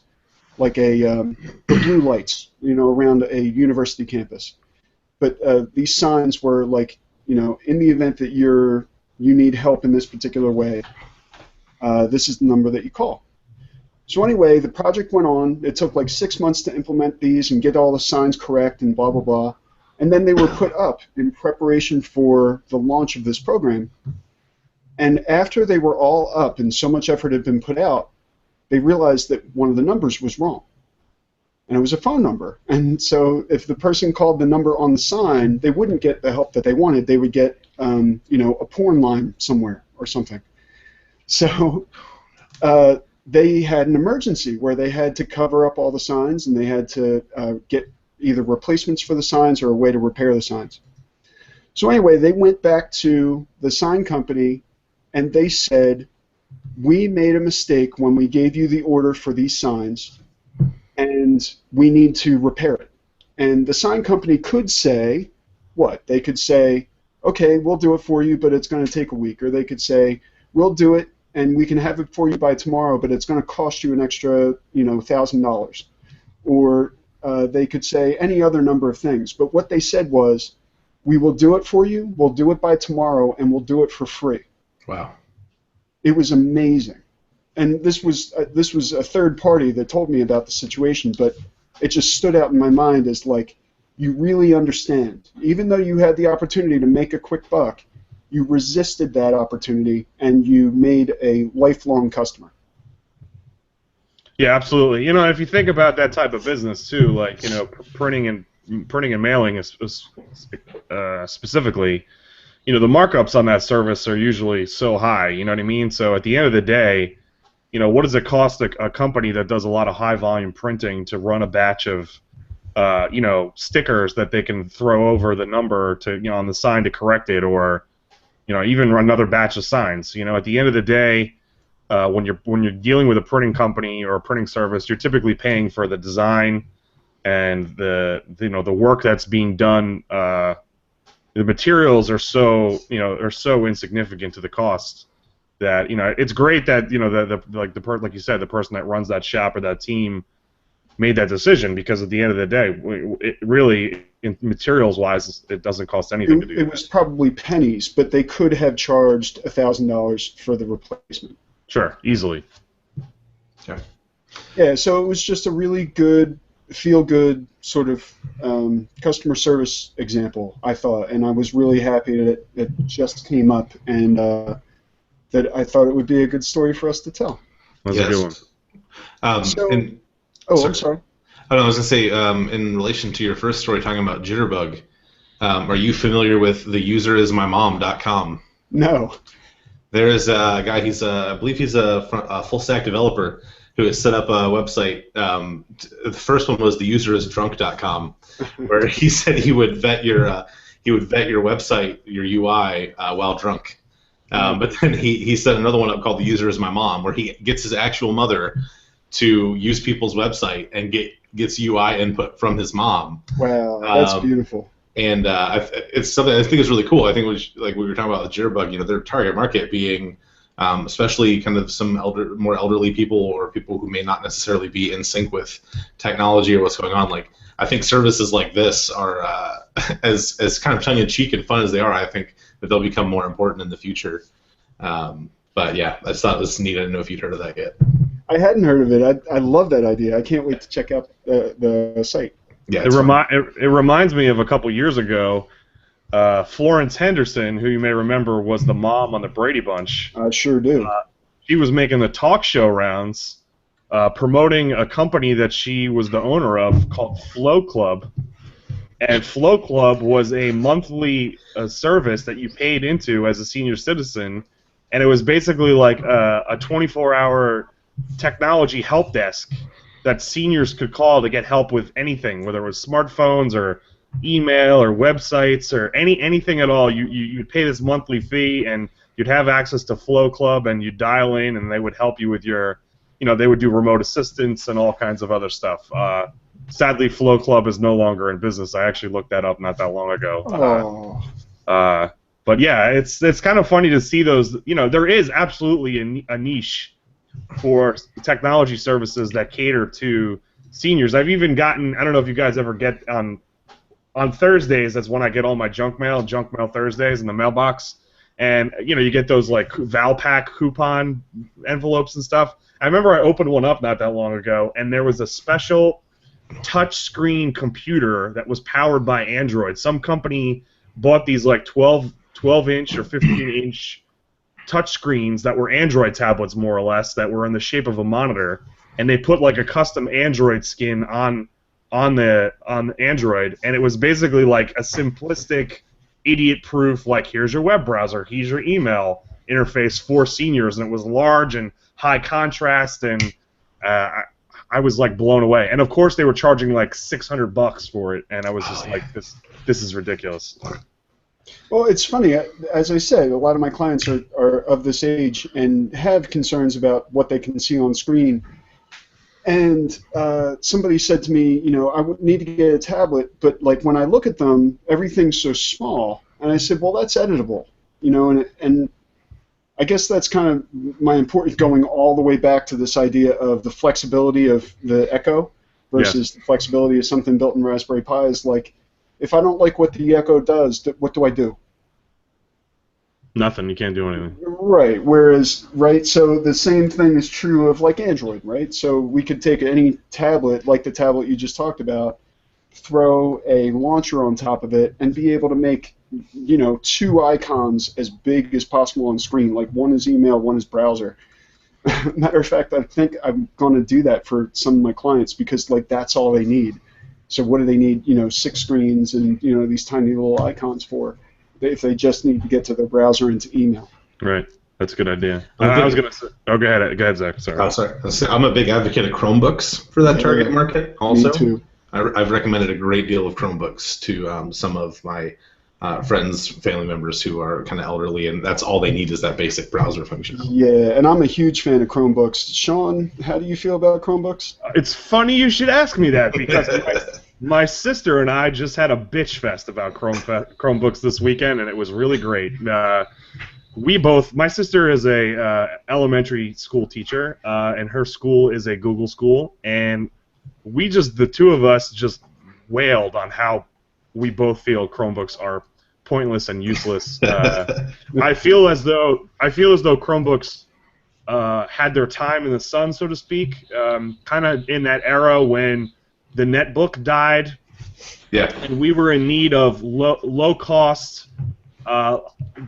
like the blue lights, you know, around a university campus. But these signs were like, in the event that you need help in this particular way, this is the number that you call. So anyway, the project went on. It took like 6 months to implement these and get all the signs correct and blah, blah, blah. And then they were put up in preparation for the launch of this program. And after they were all up and so much effort had been put out, they realized that one of the numbers was wrong. And it was a phone number. And so if the person called the number on the sign, they wouldn't get the help that they wanted. They would get, a porn line somewhere or something. So they had an emergency where they had to cover up all the signs, and they had to get either replacements for the signs or a way to repair the signs. So anyway, they went back to the sign company, and they said, we made a mistake when we gave you the order for these signs, and we need to repair it. And the sign company could say, what? They could say, okay, we'll do it for you, but it's going to take a week. Or they could say, we'll do it, and we can have it for you by tomorrow, but it's going to cost you an extra, $1,000. Or they could say any other number of things. But what they said was, we will do it for you, we'll do it by tomorrow, and we'll do it for free. Wow. It was amazing. And this was a third party that told me about the situation, but it just stood out in my mind as like, you really understand. Even though you had the opportunity to make a quick buck, you resisted that opportunity and you made a lifelong customer. Yeah, absolutely. If you think about that type of business too, like printing and mailing is specifically, the markups on that service are usually so high. You know what I mean? So at the end of the day, what does it cost a company that does a lot of high volume printing to run a batch of stickers that they can throw over the number to on the sign to correct it, or even run another batch of signs? At the end of the day, when you're dealing with a printing company or a printing service, you're typically paying for the design and the work that's being done. The materials are so insignificant to the cost that it's great that like you said, the person that runs that shop or that team made that decision, because at the end of the day, it really, materials wise, it doesn't cost anything to do. It was probably pennies, but they could have charged $1,000 for the replacement. Sure, easily. Okay. Yeah, so it was just a really good, feel-good sort of customer service example, I thought, and I was really happy that it just came up, and that I thought it would be a good story for us to tell. That's a good one. I'm sorry. I was going to say, in relation to your first story talking about Jitterbug, are you familiar with the userismymom.com? No. There is a guy, I believe he's a full-stack developer who has set up a website. The first one was theuserisdrunk.com, where he said he would vet your website, your UI, while drunk. But then he set another one up called The User Is My Mom, where he gets his actual mother to use people's website and gets UI input from his mom. Wow, that's beautiful. And it's something I think is really cool. I think like we were talking about with Jitterbug, their target market being especially kind of some more elderly people, or people who may not necessarily be in sync with technology or what's going on. Like, I think services like this are as kind of tongue-in-cheek and fun as they are, I think that they'll become more important in the future. But yeah, I just thought it was neat. I didn't know if you'd heard of that yet. I hadn't heard of it. I love that idea. I can't wait to check out the site. Yeah, it reminds me of a couple years ago. Florence Henderson, who you may remember was the mom on the Brady Bunch. I sure do. She was making the talk show rounds, promoting a company that she was the owner of called Flow Club. And Flow Club was a monthly service that you paid into as a senior citizen, and it was basically like a 24-hour technology help desk that seniors could call to get help with anything, whether it was smartphones or email or websites or anything at all. You'd pay this monthly fee, and you'd have access to Flow Club, and you'd dial in, and they would help you with your, they would do remote assistance and all kinds of other stuff. Sadly, Flow Club is no longer in business. I actually looked that up not that long ago. But yeah, it's kind of funny to see those. There is absolutely a niche for technology services that cater to seniors. I've even gotten, I don't know if you guys ever get on on Thursdays, that's when I get all my junk mail Thursdays in the mailbox. And, you know, you get those, like, Valpak coupon envelopes and stuff. I remember I opened one up not that long ago, and there was a special touch-screen computer that was powered by Android. Some company bought these, like, 12-inch or 15-inch touch screens that were Android tablets, more or less, that were in the shape of a monitor, and they put, like, a custom Android skin on Android, and it was basically like a simplistic, idiot-proof, like, here's your web browser, here's your email interface for seniors, and it was large and high contrast, and I was, like, blown away. And of course, they were charging like $600 for it, and I was just like, this is ridiculous. Well, it's funny. As I said, a lot of my clients are of this age and have concerns about what they can see on screen. And somebody said to me, you know, I would need to get a tablet, but like when I look at them, everything's so small. And I said, well, that's editable, you know, and I guess that's kind of my importance, going all the way back to this idea of the flexibility of the Echo versus the flexibility of something built in Raspberry Pi. Is like, if I don't like what the Echo does, what do I do? Nothing. You can't do anything. Right. Whereas, right, so the same thing is true of, like, Android, right? So we could take any tablet, like the tablet you just talked about, throw a launcher on top of it, and be able to make, you know, two icons as big as possible on screen. Like, one is email, one is browser. Matter of fact, I think I'm going to do that for some of my clients because, like, that's all they need. So what do they need, you know, 6 screens and, you know, these tiny little icons for, if they just need to get to their browser and to email? Right. That's a good idea. I was going to say... Oh, go ahead, Zach. Sorry. Oh, sorry. I'm a big advocate of Chromebooks for that target market also. Me too. I've recommended a great deal of Chromebooks to some of my friends, family members who are kind of elderly, and that's all they need is that basic browser function. Yeah, and I'm a huge fan of Chromebooks. Sean, how do you feel about Chromebooks? It's funny you should ask me that because my sister and I just had a bitch fest about Chromebooks this weekend, and it was really great. My sister is a elementary school teacher, and her school is a Google school, and the two of us just wailed on how we both feel Chromebooks are pointless and useless. I feel as though Chromebooks had their time in the sun, so to speak, kind of in that era when the netbook died, and we were in need of low cost,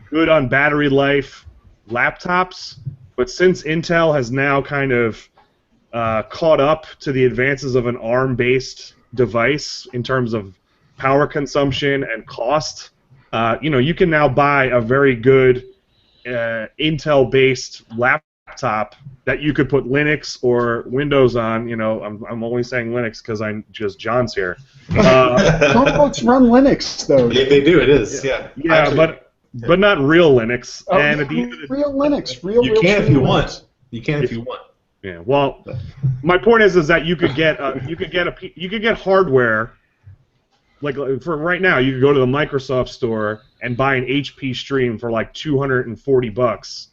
good on battery life laptops. But since Intel has now kind of caught up to the advances of an ARM-based device in terms of power consumption and cost, you know, you can now buy a very good Intel-based laptop that you could put Linux or Windows on. You know, I'm only saying Linux because John's here. Chromebooks run Linux, though. They do. It is. Yeah. Actually, but not real Linux. Oh, and real Linux. You can if you want. You can if you want. Yeah. Well, my point is that you could get hardware. Like for right now, you could go to the Microsoft store and buy an HP Stream for like $240,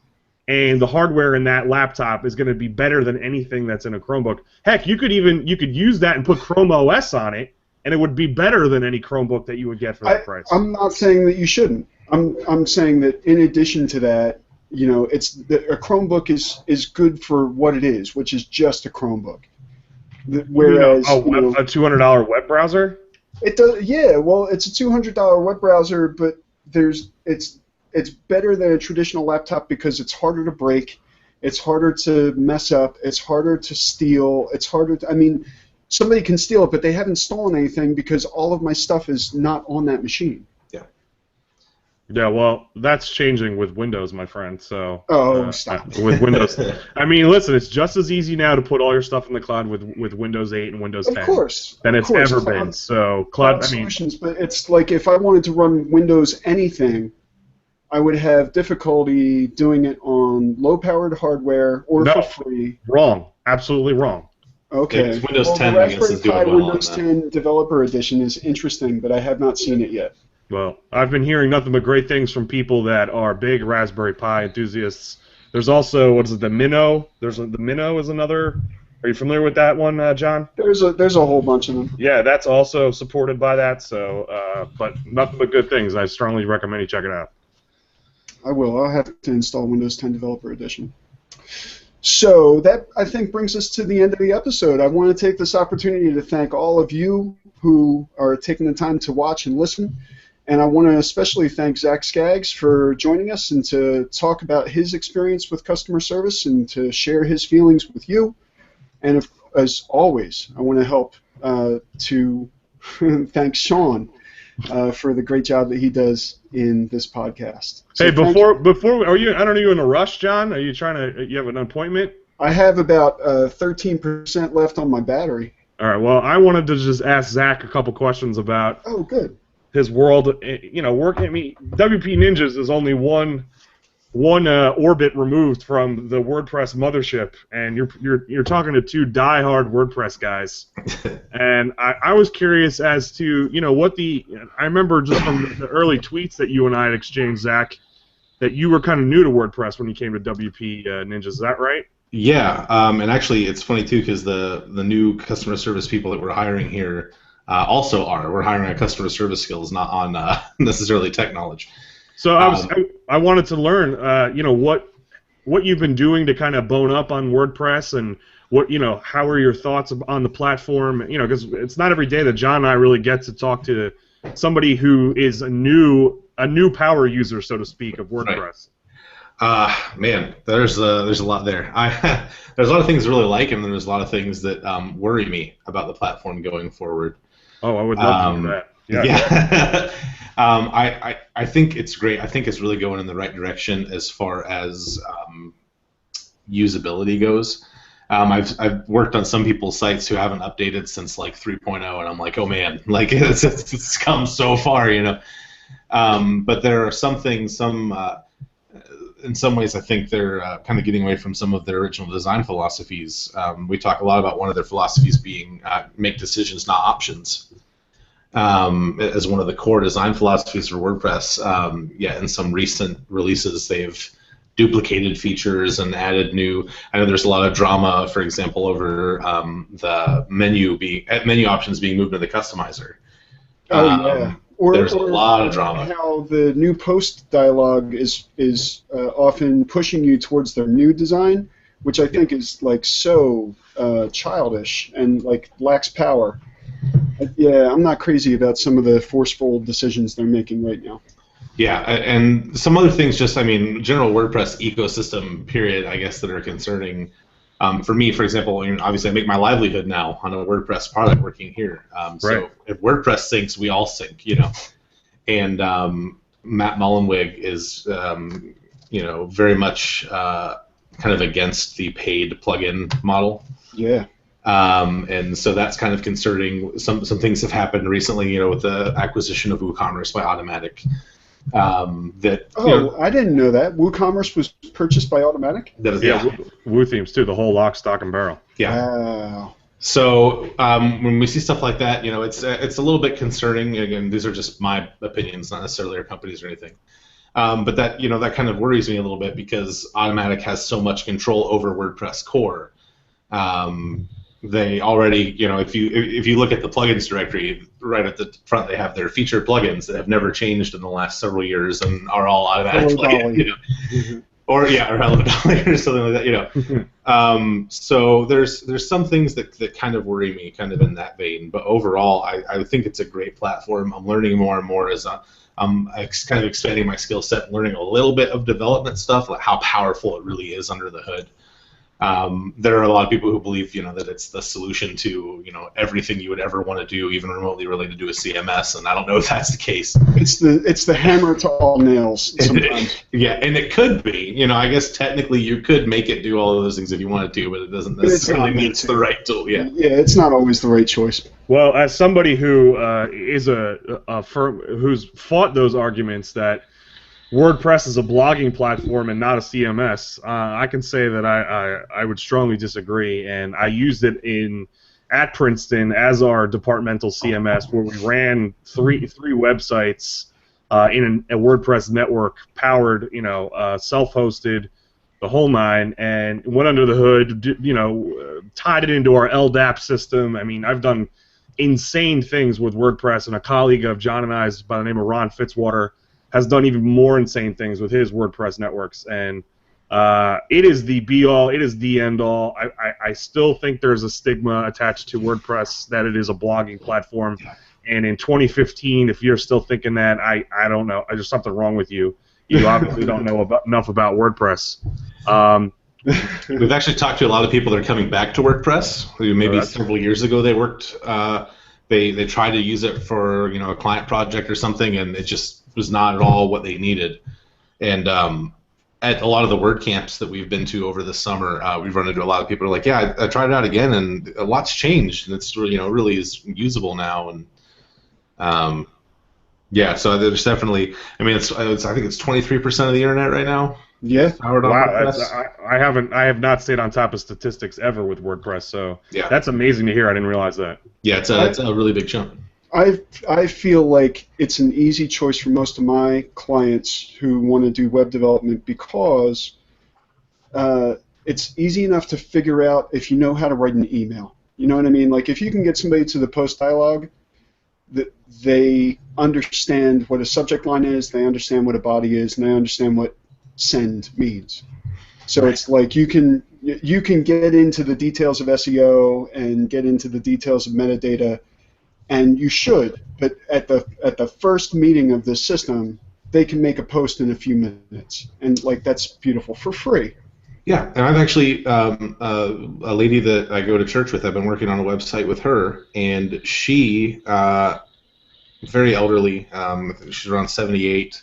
and the hardware in that laptop is going to be better than anything that's in a Chromebook. Heck, you could use that and put Chrome OS on it, and it would be better than any Chromebook that you would get for that price. I'm not saying that you shouldn't. I'm saying that in addition to that, you know, a Chromebook is good for what it is, which is just a Chromebook. Whereas a $200 web browser. It does, yeah. Well, it's a $200 web browser, but it's better than a traditional laptop because it's harder to break, it's harder to mess up, it's harder to steal, it's harder to. I mean, somebody can steal it, but they haven't stolen anything because all of my stuff is not on that machine. Yeah, well, that's changing with Windows, my friend. So. Stop. With Windows, I mean, listen, it's just as easy now to put all your stuff in the cloud with Windows 8 and Windows 10 than it's ever been. So, cloud. Solutions, but it's like if I wanted to run Windows anything, I would have difficulty doing it on low-powered hardware or for free. Wrong. Absolutely wrong. Okay. Windows 10, the I guess, is doing well Windows 10 Developer Edition is interesting, but I have not seen it yet. Well, I've been hearing nothing but great things from people that are big Raspberry Pi enthusiasts. There's also, the Minnow? The Minnow is another Are you familiar with that one, John? There's a whole bunch of them. Yeah, that's also supported by that. So, but nothing but good things. I strongly recommend you check it out. I will. I'll have to install Windows 10 Developer Edition. So that, I think, brings us to the end of the episode. I want to take this opportunity to thank all of you who are taking the time to watch and listen. And I want to especially thank Zach Skaggs for joining us and to talk about his experience with customer service and to share his feelings with you. And as always, I want to help to thank Sean for the great job that he does in this podcast. So hey, before are you? I don't know. Are you in a rush, John? Are you trying to? You have an appointment? I have about 13% left on my battery. All right. Well, I wanted to just ask Zach a couple questions about. Oh, good. His world. You know, working. I mean, WP Ninjas is only one orbit removed from the WordPress mothership, and you're talking to two diehard WordPress guys, and I was curious as to what I remember just from the early tweets that you and I had exchanged, Zach, that you were kind of new to WordPress when you came to WP Ninjas. Is that right? Yeah, and actually it's funny too because the new customer service people that we're hiring here also are. We're hiring on customer service skills, not on necessarily tech knowledge. So I wanted to learn, what you've been doing to kind of bone up on WordPress, and how are your thoughts on the platform? Because it's not every day that John and I really get to talk to somebody who is a new power user, so to speak, of WordPress. Right. Man, there's a lot there. There's a lot of things I really like, and then there's a lot of things that worry me about the platform going forward. Oh, I would love to hear that. Yeah. I think it's great. I think it's really going in the right direction as far as usability goes. I've worked on some people's sites who haven't updated since like 3.0, and I'm like, oh man, like it's come so far, But there are some things, in some ways, I think they're kind of getting away from some of their original design philosophies. We talk a lot about one of their philosophies being make decisions, not options. As one of the core design philosophies for WordPress. In some recent releases, they've duplicated features and added new. I know there's a lot of drama, for example, over the menu options being moved to the customizer. Oh yeah. There's a lot of drama. How the new post dialog is often pushing you towards their new design, which I think is like so childish and like lacks power. Yeah, I'm not crazy about some of the forceful decisions they're making right now. Yeah, and some other things, general WordPress ecosystem, period, I guess, that are concerning. For me, for example, obviously I make my livelihood now on a WordPress product working here. So if WordPress sinks, we all sink, And Matt Mullenweg is, very much kind of against the paid plugin model. Yeah. And so that's kind of concerning. Some things have happened recently, with the acquisition of WooCommerce by Automattic. I didn't know that. WooCommerce was purchased by Automattic? WooThemes too, the whole lock, stock, and barrel. Yeah. Wow. So when we see stuff like that, it's a little bit concerning. Again, these are just my opinions, not necessarily our companies or anything. But that that kind of worries me a little bit because Automattic has so much control over WordPress core. They already, if you look at the plugins directory, right at the front, they have their featured plugins that have never changed in the last several years and are all Automattic plugins, or Hello Dolly or something like that, So there's some things that kind of worry me, kind of in that vein. But overall, I think it's a great platform. I'm learning more and more as I'm kind of expanding my skill set, and learning a little bit of development stuff, like how powerful it really is under the hood. There are a lot of people who believe, that it's the solution to, everything you would ever want to do, even remotely related to a CMS, and I don't know if that's the case. It's the hammer to all nails sometimes. Yeah, and it could be. I guess technically you could make it do all of those things if you wanted to, but it doesn't necessarily mean it's the right tool. Yeah. Yeah, it's not always the right choice. Well, as somebody who is a firm who's fought those arguments that WordPress is a blogging platform and not a CMS, I can say that I would strongly disagree, and I used it at Princeton as our departmental CMS, where we ran three websites in a WordPress network, powered, self-hosted, the whole nine, and went under the hood, tied it into our LDAP system. I mean, I've done insane things with WordPress, and a colleague of John and I's by the name of Ron Fitzwater has done even more insane things with his WordPress networks, and it is the be-all, it is the end-all. I still think there's a stigma attached to WordPress that it is a blogging platform, and in 2015, if you're still thinking that, I don't know, there's something wrong with you. You obviously don't know enough about WordPress. We've actually talked to a lot of people that are coming back to WordPress. Who maybe several years ago they worked, they tried to use it for a client project or something, and it just was not at all what they needed. And at a lot of the WordCamps that we've been to over the summer, we've run into a lot of people who are like, yeah, I tried it out again, and a lot's changed, and it's really is usable now. And yeah, so there's definitely. I mean, I think it's 23% of the internet right now. Yeah. Wow, I have not stayed on top of statistics ever with WordPress, so that's amazing to hear. I didn't realize that. Yeah, it's a really big chunk. I feel like it's an easy choice for most of my clients who want to do web development because it's easy enough to figure out if you know how to write an email. You know what I mean? Like if you can get somebody to the post dialog, that they understand what a subject line is, they understand what a body is, and they understand what send means. So it's like you can get into the details of SEO and get into the details of metadata, and you should. But at the first meeting of this system, they can make a post in a few minutes, and like that's beautiful for free. Yeah, and I've actually a lady that I go to church with. I've been working on a website with her, and she very elderly. She's around 78.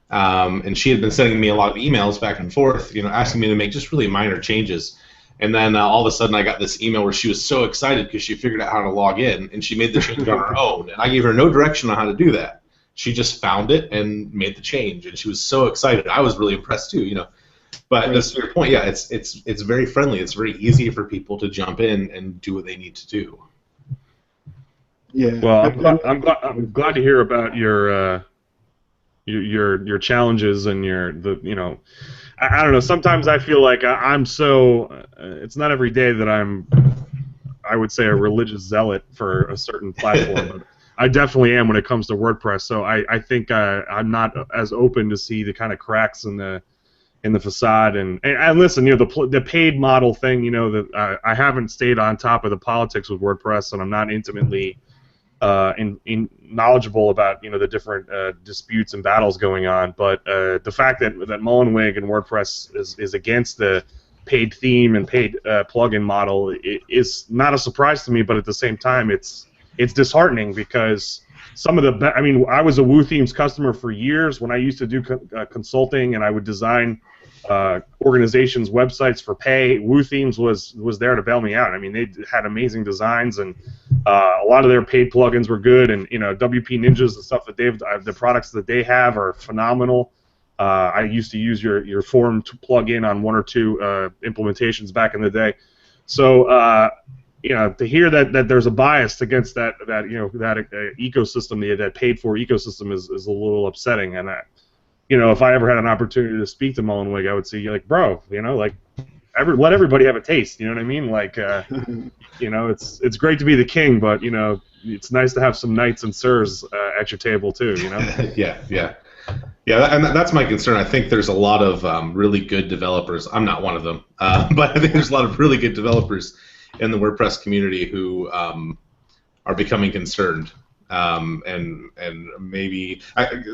And she had been sending me a lot of emails back and forth, asking me to make just really minor changes. And then all of a sudden I got this email where she was so excited because she figured out how to log in, and she made the change on her own. And I gave her no direction on how to do that. She just found it and made the change, and she was so excited. I was really impressed too, But just to your point, yeah, it's very friendly. It's very easy for people to jump in and do what they need to do. Yeah. Well, I'm glad to hear about your challenges and I don't know. Sometimes I feel like I'm so. It's not every day that I would say a religious zealot for a certain platform, but I definitely am when it comes to WordPress. So I think I'm not as open to see the kind of cracks in the facade. And listen, the paid model thing. That I haven't stayed on top of the politics with WordPress, and I'm not intimately knowledgeable about the different disputes and battles going on, but the fact that Mullenweg and WordPress is against the paid theme and paid plugin model is not a surprise to me. But at the same time, it's disheartening because some of the I was a WooThemes customer for years when I used to do consulting, and I would design organizations' websites for pay. WooThemes was there to bail me out. I mean, they had amazing designs, and a lot of their paid plugins were good. And WP Ninjas, the stuff that the products that they have are phenomenal. I used to use your form to plug in on one or two implementations back in the day. So to hear that there's a bias against that ecosystem, that paid for ecosystem is a little upsetting. And if I ever had an opportunity to speak to Mullenweg, I would say, bro, let everybody have a taste. You know what I mean? It's great to be the king, but it's nice to have some knights and sirs at your table too. Yeah, and that's my concern. I think there's a lot of really good developers. I'm not one of them, but I think there's a lot of really good developers in the WordPress community who are becoming concerned. And maybe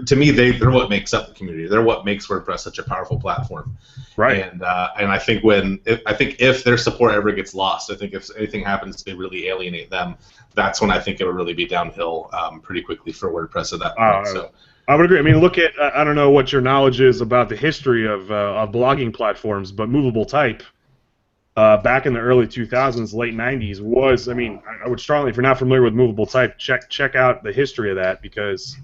to me they're what makes up the community. They're what makes WordPress such a powerful platform. Right. And I think if their support ever gets lost, I think if anything happens to really alienate them, that's when I think it would really be downhill pretty quickly for WordPress at that point. So I would agree. I mean, look at I don't know what your knowledge is about the history of blogging platforms, but Movable Type. Back in the early 2000s, late 90s, was, I would strongly, if you're not familiar with Movable Type, check out the history of that because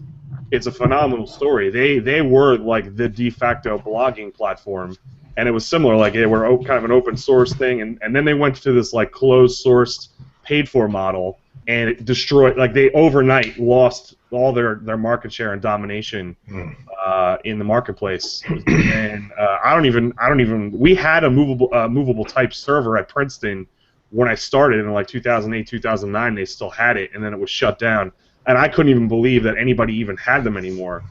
it's a phenomenal story. They were like the de facto blogging platform, and it was similar, like they were kind of an open source thing, and then they went to this like closed sourced paid for model, and it destroyed. Like they overnight lost all their market share and domination in the marketplace. And I don't even. We had a movable type server at Princeton when I started in like 2008, 2009. They still had it, and then it was shut down. And I couldn't even believe that anybody even had them anymore.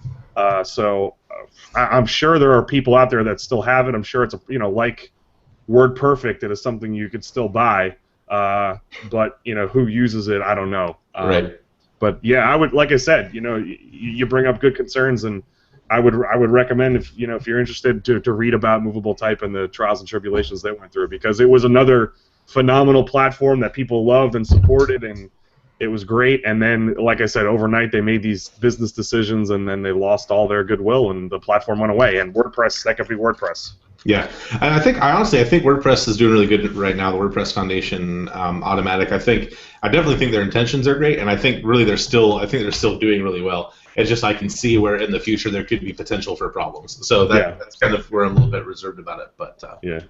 I'm sure there are people out there that still have it. I'm sure it's like WordPerfect, it is something you could still buy. But who uses it, I don't know. Right. But yeah, I would, like I said, you bring up good concerns, and I would recommend if you're interested to read about Movable Type and the trials and tribulations they went through, because it was another phenomenal platform that people loved and supported, and it was great. And then, like I said, overnight they made these business decisions, and then they lost all their goodwill, and the platform went away. And WordPress, that could be WordPress. Yeah, and I think WordPress is doing really good right now. The WordPress Foundation, Automatic. I definitely think their intentions are great, and I think they're still doing really well. It's just I can see where in the future there could be potential for problems. So that's kind of where I'm a little bit reserved about it. But yeah.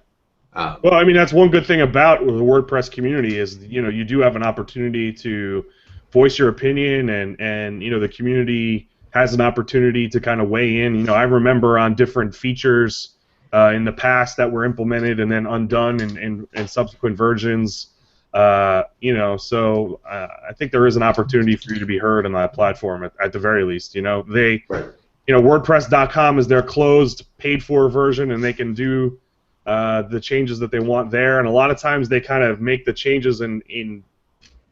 Well, I mean, that's one good thing about the WordPress community is, you do have an opportunity to voice your opinion, and the community has an opportunity to kind of weigh in. I remember on different features in the past that were implemented and then undone in subsequent versions. So I think there is an opportunity for you to be heard on that platform at the very least. WordPress.com is their closed, paid-for version, and they can do the changes that they want there, and a lot of times they kind of make the changes in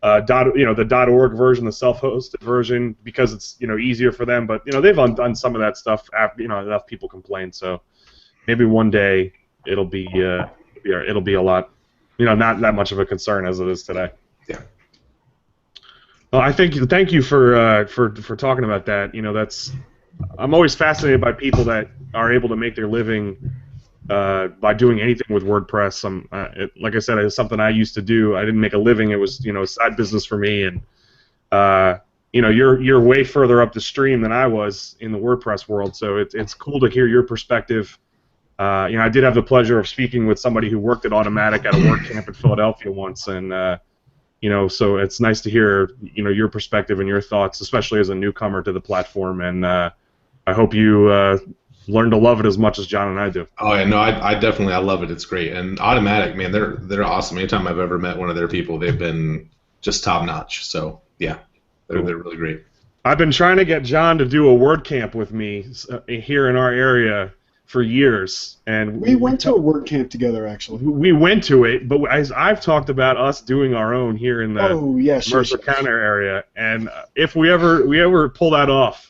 the .org version, the self-hosted version, because it's easier for them. But they've undone some of that stuff after enough people complain. So maybe one day it'll be a lot not that much of a concern as it is today. Yeah. Well, thank you for talking about that. I'm always fascinated by people that are able to make their living by doing anything with WordPress. Like I said, it's something I used to do. I didn't make a living. It was a side business for me, and you're way further up the stream than I was in the WordPress world. So it's cool to hear your perspective. I did have the pleasure of speaking with somebody who worked at Automatic at a WordCamp in Philadelphia once, and so it's nice to hear your perspective and your thoughts, especially as a newcomer to the platform. And I hope you learn to love it as much as John and I do. Oh yeah, no, I definitely love it. It's great. And Automatic, man, they're awesome. Anytime I've ever met one of their people, they've been just top notch. So yeah, they're really great. I've been trying to get John to do a WordCamp with me here in our area for years, and we went to a WordCamp together. Actually, we went to it, but as I've talked about us doing our own here in the Mercer County area, and if we ever pull that off,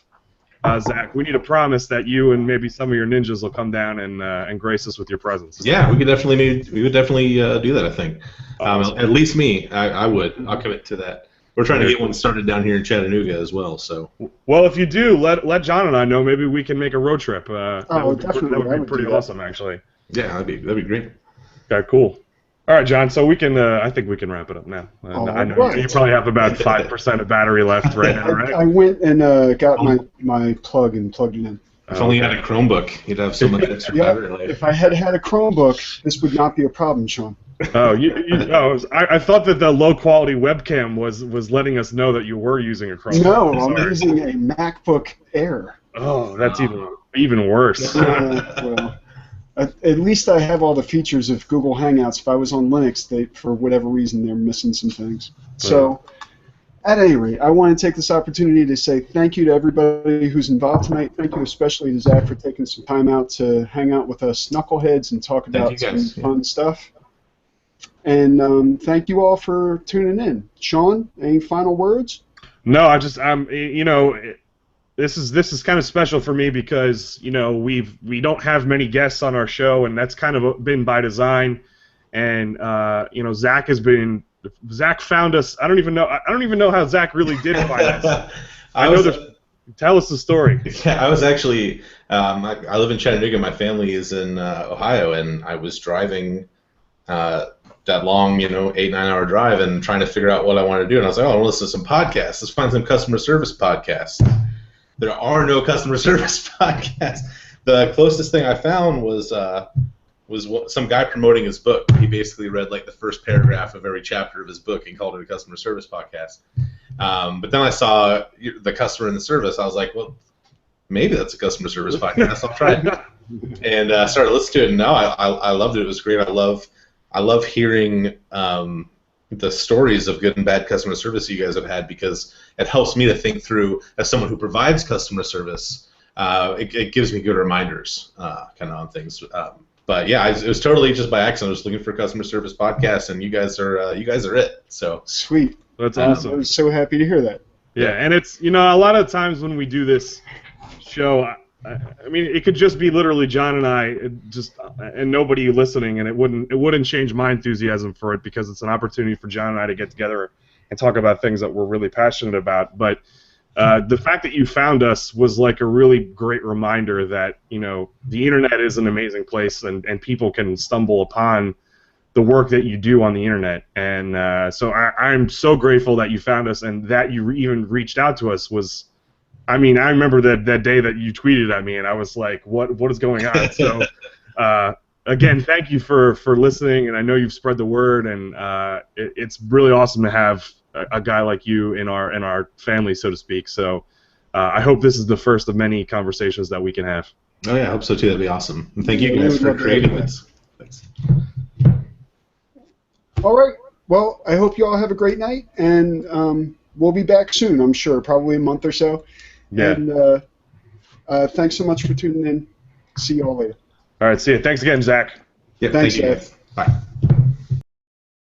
Zach, we need a promise that you and maybe some of your ninjas will come down and grace us with your presence. Yeah, we would definitely do that. I think at least me, I would. I'll commit to that. We're trying to get one started down here in Chattanooga as well. So. Well, if you do, let John and I know. Maybe we can make a road trip. Definitely. That would be pretty awesome, actually. Yeah, that'd be great. Okay, cool. All right, John. So we can. I think we can wrap it up now. I know you probably have about 5% of battery left right now, right? I went and got my plug and plugged it in. If only you had a Chromebook, you'd have so much extra battery life. If I had a Chromebook, this would not be a problem, Sean. Oh, I thought that the low-quality webcam was letting us know that you were using a Chromebook. No, I'm using a MacBook Air. Oh, that's even worse. Well, at least I have all the features of Google Hangouts. If I was on Linux, for whatever reason, they're missing some things. So, at any rate, I want to take this opportunity to say thank you to everybody who's involved tonight. Thank you especially to Zach for taking some time out to hang out with us knuckleheads and talk about some fun stuff. And thank you all for tuning in. Sean, any final words? No, this is kind of special for me because we don't have many guests on our show, and that's kind of been by design. And Zach found us. I don't even know how Zach really did find us. Tell us the story. Yeah, I was actually I live in Chattanooga. My family is in Ohio, and I was driving that long, 8-9 hour drive, and trying to figure out what I wanted to do. And I was like, I want to listen to some podcasts. Let's find some customer service podcasts. There are no customer service podcasts. The closest thing I found was was some guy promoting his book. He basically read like the first paragraph of every chapter of his book and called it a customer service podcast. But then I saw the customer in the service. I was like, well, maybe that's a customer service podcast. I'll try it. And started listening to it. And no, I loved it. It was great. I love hearing the stories of good and bad customer service you guys have had, because it helps me to think through, as someone who provides customer service. It gives me good reminders, kind of on things. But yeah, it was totally just by accident. I was looking for a customer service podcast, and you guys are it. So sweet. That's awesome. I was so happy to hear that. Yeah, and it's, a lot of times when we do this show, I mean, it could just be literally John and I, and nobody listening, and it wouldn't change my enthusiasm for it, because it's an opportunity for John and I to get together and talk about things that we're really passionate about. But the fact that you found us was like a really great reminder that the internet is an amazing place, and people can stumble upon the work that you do on the internet. And so I'm so grateful that you found us, and that you even reached out to us was. I mean, I remember that day that you tweeted at me, and I was like, "What is going on?" So, again, thank you for listening, and I know you've spread the word, and it's really awesome to have a guy like you in our family, so to speak. So, I hope this is the first of many conversations that we can have. Oh yeah, I hope so too. That'd be awesome. And thank you guys for creating this. Thanks. All right. Well, I hope you all have a great night, and we'll be back soon. I'm sure, probably a month or so. Yeah. And thanks so much for tuning in. See you all later. All right, see you. Thanks again, Zach. Yeah, Thanks, thank you guys. Bye.